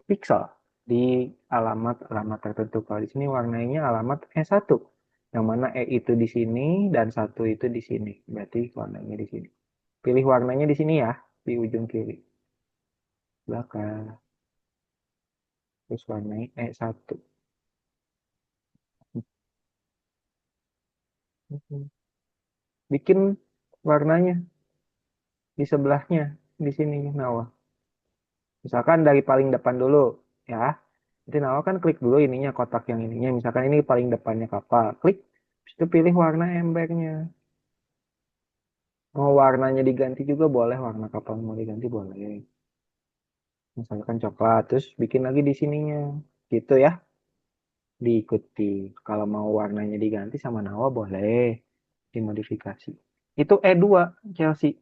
pixel di alamat-alamat tertentu. Kalau di sini warnanya alamat E1, yang mana E itu di sini dan 1 itu di sini. Berarti warnanya di sini. Pilih warnanya di sini ya, di ujung kiri belakang. Terus warnai E1. Bikin warnanya di sebelahnya di sini Nawa. Misalkan dari paling depan dulu ya. Nanti Nawa kan klik dulu ininya, kotak yang ininya. Misalkan ini paling depannya kapal. Klik, habis itu pilih warna embernya. Mau warnanya diganti juga boleh, warna kapal mau diganti boleh. Misalkan coklat, terus bikin lagi di sininya. Gitu ya, diikuti. Kalau mau warnanya diganti sama Nawa boleh dimodifikasi. Itu E2 Chelsea.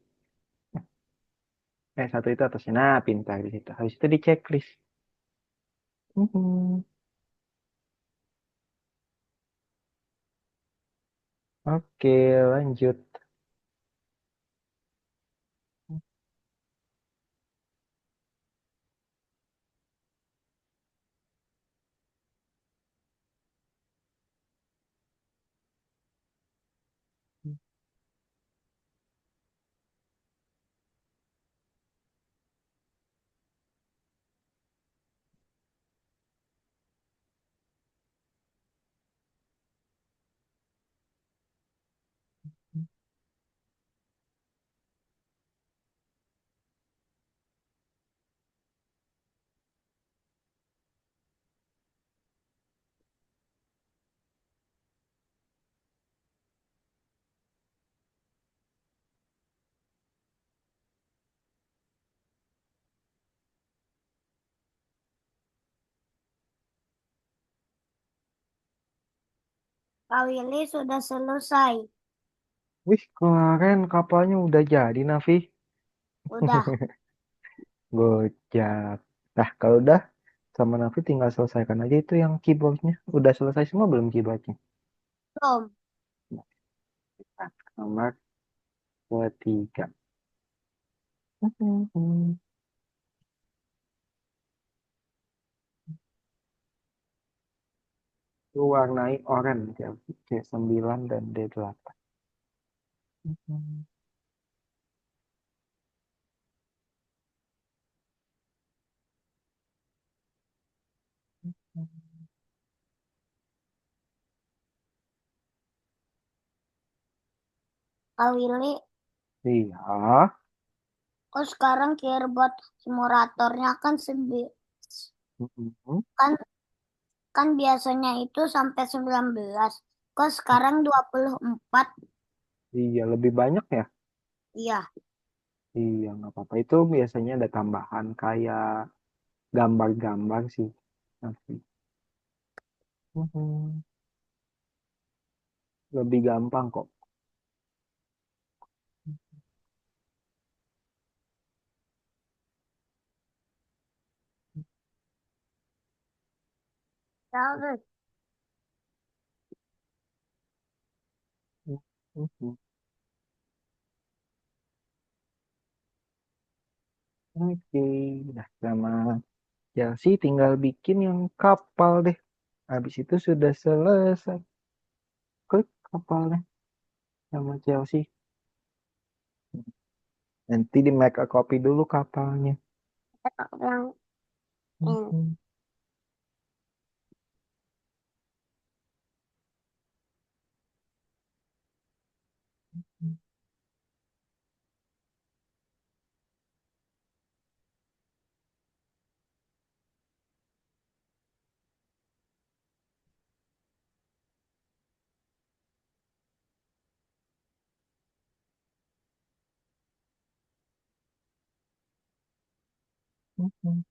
E1 itu atasnya. Nah, pintar di situ. Habis itu di checklist. Mhm. Oke, lanjut. Kak Willy sudah selesai. Wih, keren. Kapalnya udah jadi, Nafi. Udah, Gojek. Nah, kalau udah sama Nafi tinggal selesaikan aja itu yang keyboardnya. Udah selesai semua belum keyboardnya? belum. Nah, nomor ketiga. Itu warnai oranye ya. C9 dan D8. Kak Willy. Iya. Oh sekarang keyboard simulatornya kan Mm-mm. kan kan biasanya itu sampai 19. Kok sekarang 24? Iya, lebih banyak ya? Iya. Iya, nggak apa-apa. Itu biasanya ada tambahan kayak gambar-gambar sih. Nanti. Mhm. Lebih gampang kok. Terus Mhm. Oke, nah sama Chelsea tinggal bikin yang kapal deh. Habis itu sudah selesai. Klik kapalnya sama Chelsea. Nanti di make a copy dulu kapalnya. yang Mhm. Mhm.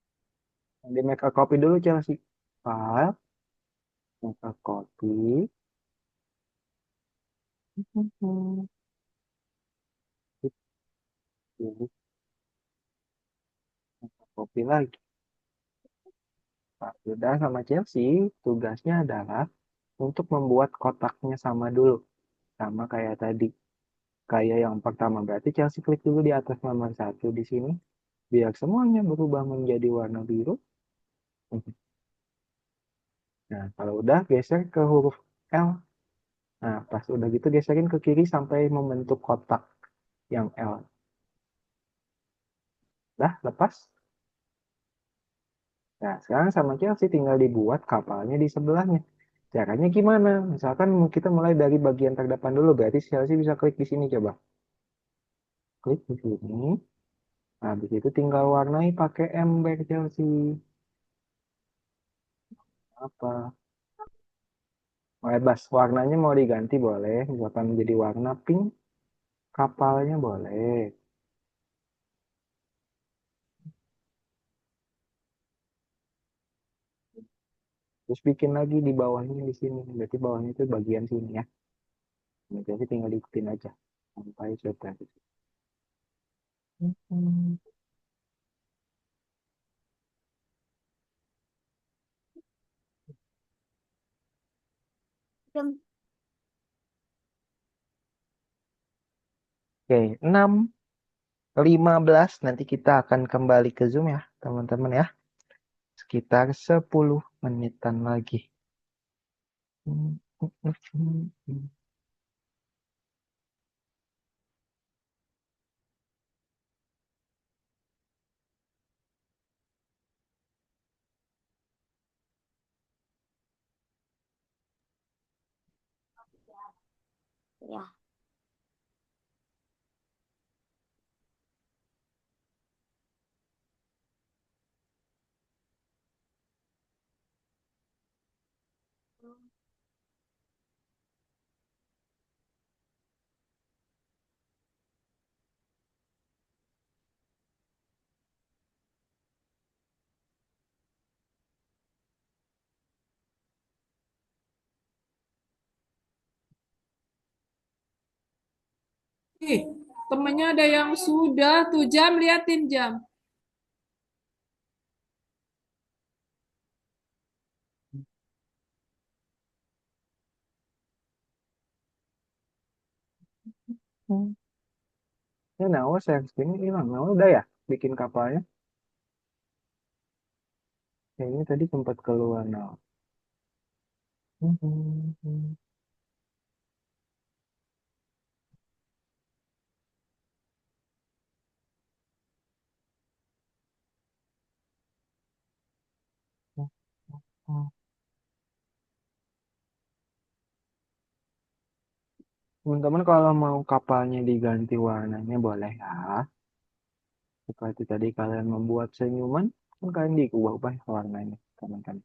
Di make a copy dulu Chelsea. File, make a copy. Mhm. Jadi copy lagi. Nah, sudah sama Chelsea, tugasnya adalah untuk membuat kotaknya sama dulu. Sama kayak tadi. Kayak yang pertama, berarti Chelsea klik dulu di atas nomor satu di sini. Biar semuanya berubah menjadi warna biru. Nah, kalau udah geser ke huruf L. Nah, pas udah gitu geserin ke kiri sampai membentuk kotak yang L. Dah, lepas. Nah, sekarang sama Chelsea tinggal dibuat kapalnya di sebelahnya. Caranya gimana? Misalkan kita mulai dari bagian terdepan dulu, berarti Chelsea bisa klik di sini coba. Klik di sini. Nah, habis itu tinggal warnai pakai ember Chelsea. Apa? Bebas, warnanya mau diganti boleh. Misalkan menjadi warna pink, kapalnya boleh. Terus bikin lagi di bawahnya di sini. Berarti bawahnya itu bagian sini ya. Nah, jadi tinggal diikutin aja. Sampai selesai. Hmm. jam Oke, 6:15 nanti kita akan kembali ke Zoom ya, teman-teman ya. Sekitar 10 menitan lagi. ya. Ih, temennya ada yang sudah tuh jam, liatin jam. Ya, Nawa saya sini hilang. Nawa udah ya bikin kapalnya. Kayaknya tadi sempat keluar Nawa. Teman-teman kalau mau kapalnya diganti warnanya boleh ya. Seperti tadi kalian membuat senyuman, kan kalian diubah-ubah warnanya, teman-teman.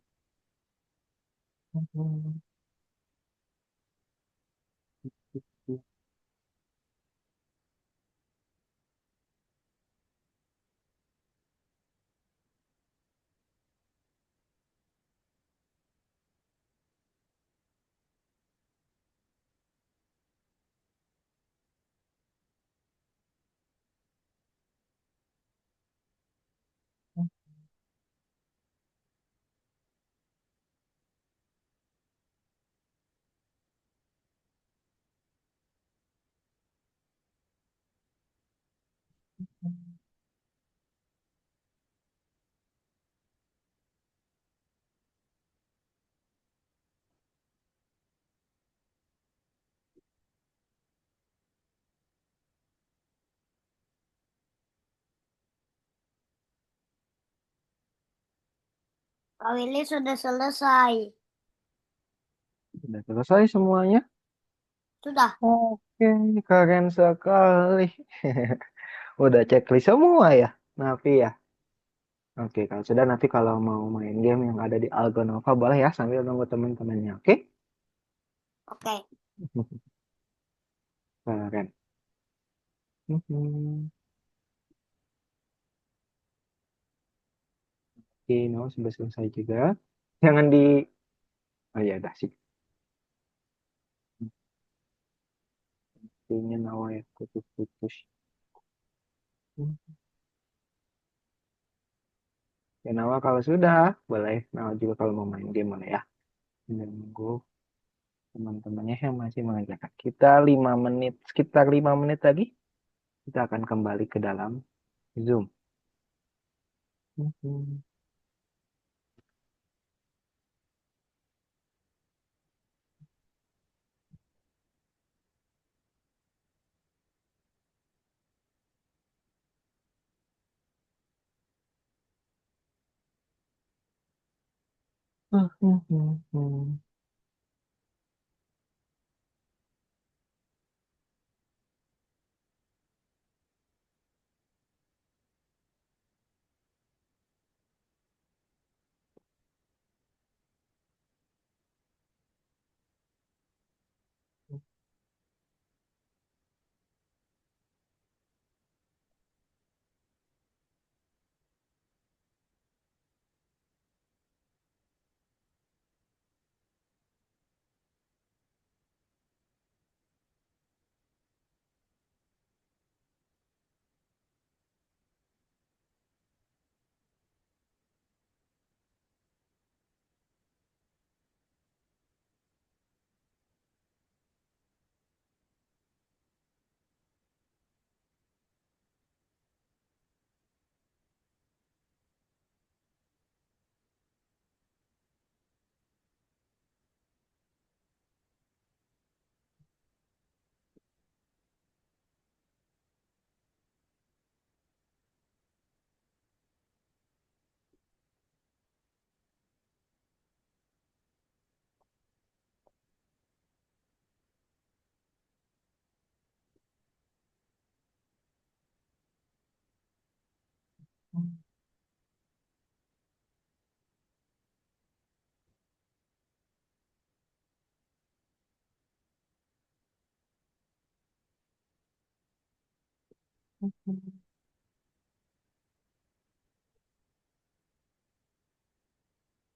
Kak Willy sudah selesai. Sudah selesai semuanya. Sudah. Oke, keren sekali. Udah checklist semua ya, Nafi ya. Oke, kalau sudah Nafi kalau mau main game yang ada di Algonova boleh ya sambil nunggu teman-temannya. Oke? Oke. Keren. Mhm. Oke, no, sudah selesai juga. Jangan di... Oh ya, udah sih. Kayaknya nawa ya, putus-putus. Ya, Nawa kalau sudah, boleh. Nawa juga kalau mau main game boleh ya. Dan nunggu teman-temannya yang masih mengerjakan. Kita 5 menit, sekitar 5 menit lagi, kita akan kembali ke dalam Zoom. Mhm.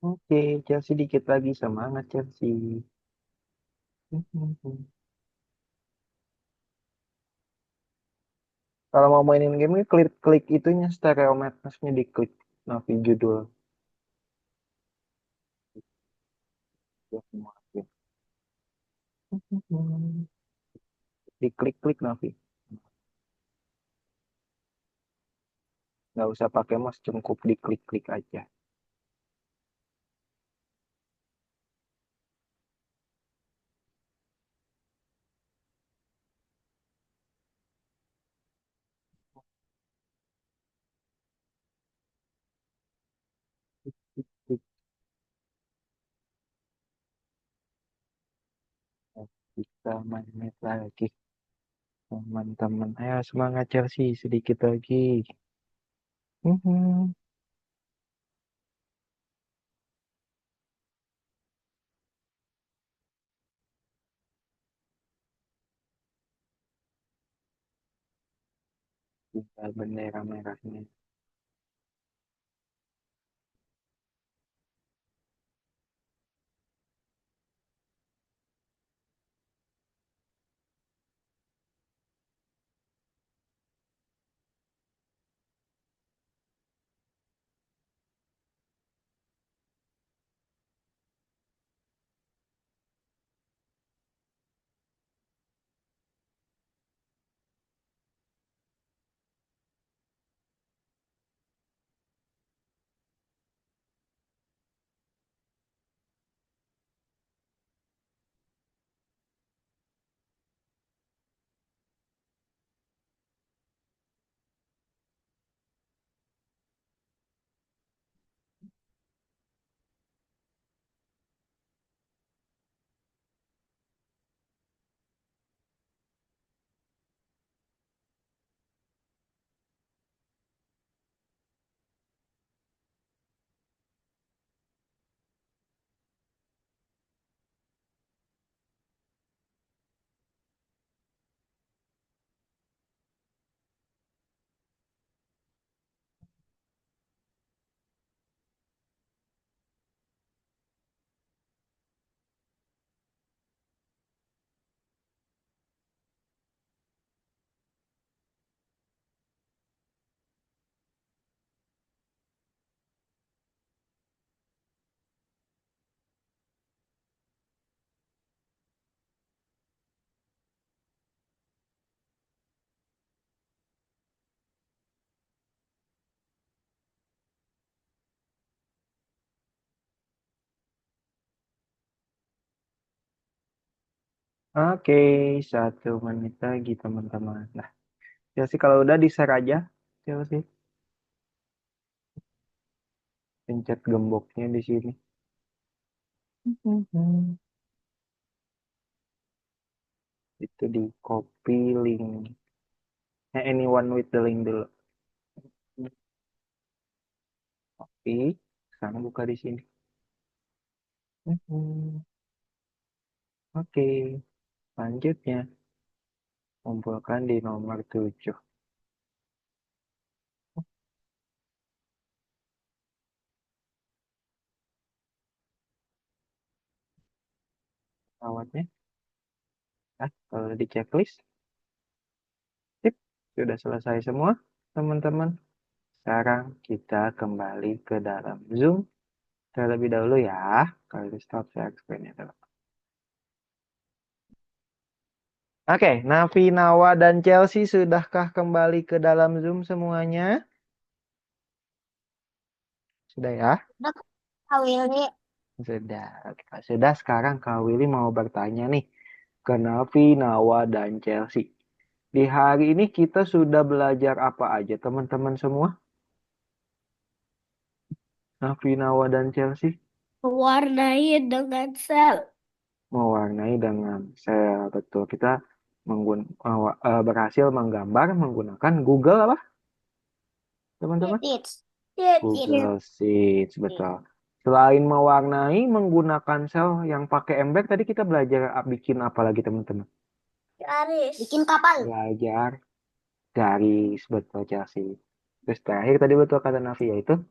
Oke, Chelsea dikit lagi. Semangat, Chelsea. Kalau mau mainin game ini klik-klik itunya stereometrisnya diklik Navi judul. Ya, semua. Diklik-klik Navi. Nggak usah pakai mouse, cukup diklik-klik aja. menit lagi. Teman-teman, ayo semangat Chelsea, sedikit lagi. Mhm. Tinggal bendera merahnya. Oke, 1 menit lagi teman-teman. Nah, Chelsea kalau udah di-share aja, Chelsea. Pencet gemboknya di sini. Mhm. Itu di copy link. Anyone with the link dulu. Copy, sekarang buka di sini. Mhm. Oke, selanjutnya kumpulkan di nomor 7. Awatnya, kalau di checklist, sip, sudah selesai semua, teman-teman. Sekarang kita kembali ke dalam Zoom terlebih dahulu ya. Kalau di stop share screen-nya dulu. Oke, Navi, Nawa, dan Chelsea sudahkah kembali ke dalam Zoom semuanya? Sudah ya? Udah, Kak Willy. Sudah. Oke, sudah, sekarang Kak Willy mau bertanya nih ke Navi, Nawa, dan Chelsea. Di hari ini kita sudah belajar apa aja teman-teman semua? Navi, Nawa, dan Chelsea? Mewarnai dengan sel. Mewarnai dengan sel. Betul, kita berhasil menggambar menggunakan Google apa teman-teman? Titis. Google Sheets, betul. Selain mewarnai menggunakan sel yang pakai ember, tadi kita belajar bikin apa lagi teman-teman? Garis. Bikin kapal. Belajar garis, betul Chelsea. Terus terakhir tadi betul kata Navi, yaitu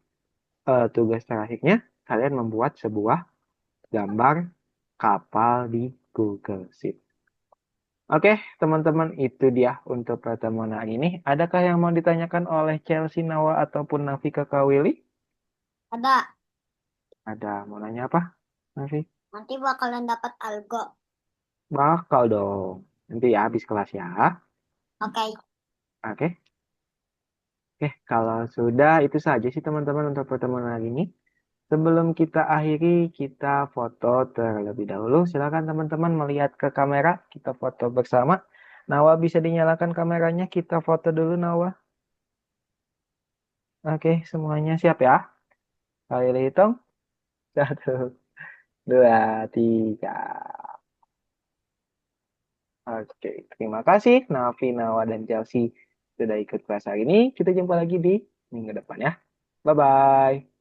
tugas terakhirnya kalian membuat sebuah gambar kapal di Google Sheet. Oke, teman-teman, itu dia untuk pertemuan hari ini. Adakah yang mau ditanyakan oleh Chelsea, Nawa, ataupun Navi ke Kak Willy? Ada. Ada, mau nanya apa, Navi? Nanti bakalan dapat algo. Bakal dong. Nanti ya habis kelas ya. Oke. Oke. Oke, kalau sudah itu saja sih teman-teman untuk pertemuan hari ini. Sebelum kita akhiri, kita foto terlebih dahulu. Silakan teman-teman melihat ke kamera, kita foto bersama. Nawa bisa dinyalakan kameranya, kita foto dulu Nawa. Oke, semuanya siap ya? Kali hitung. 1, 2, 3. Oke, terima kasih Nafi, Nawa, dan Chelsea sudah ikut kelas hari ini. Kita jumpa lagi di minggu depan ya. Bye-bye.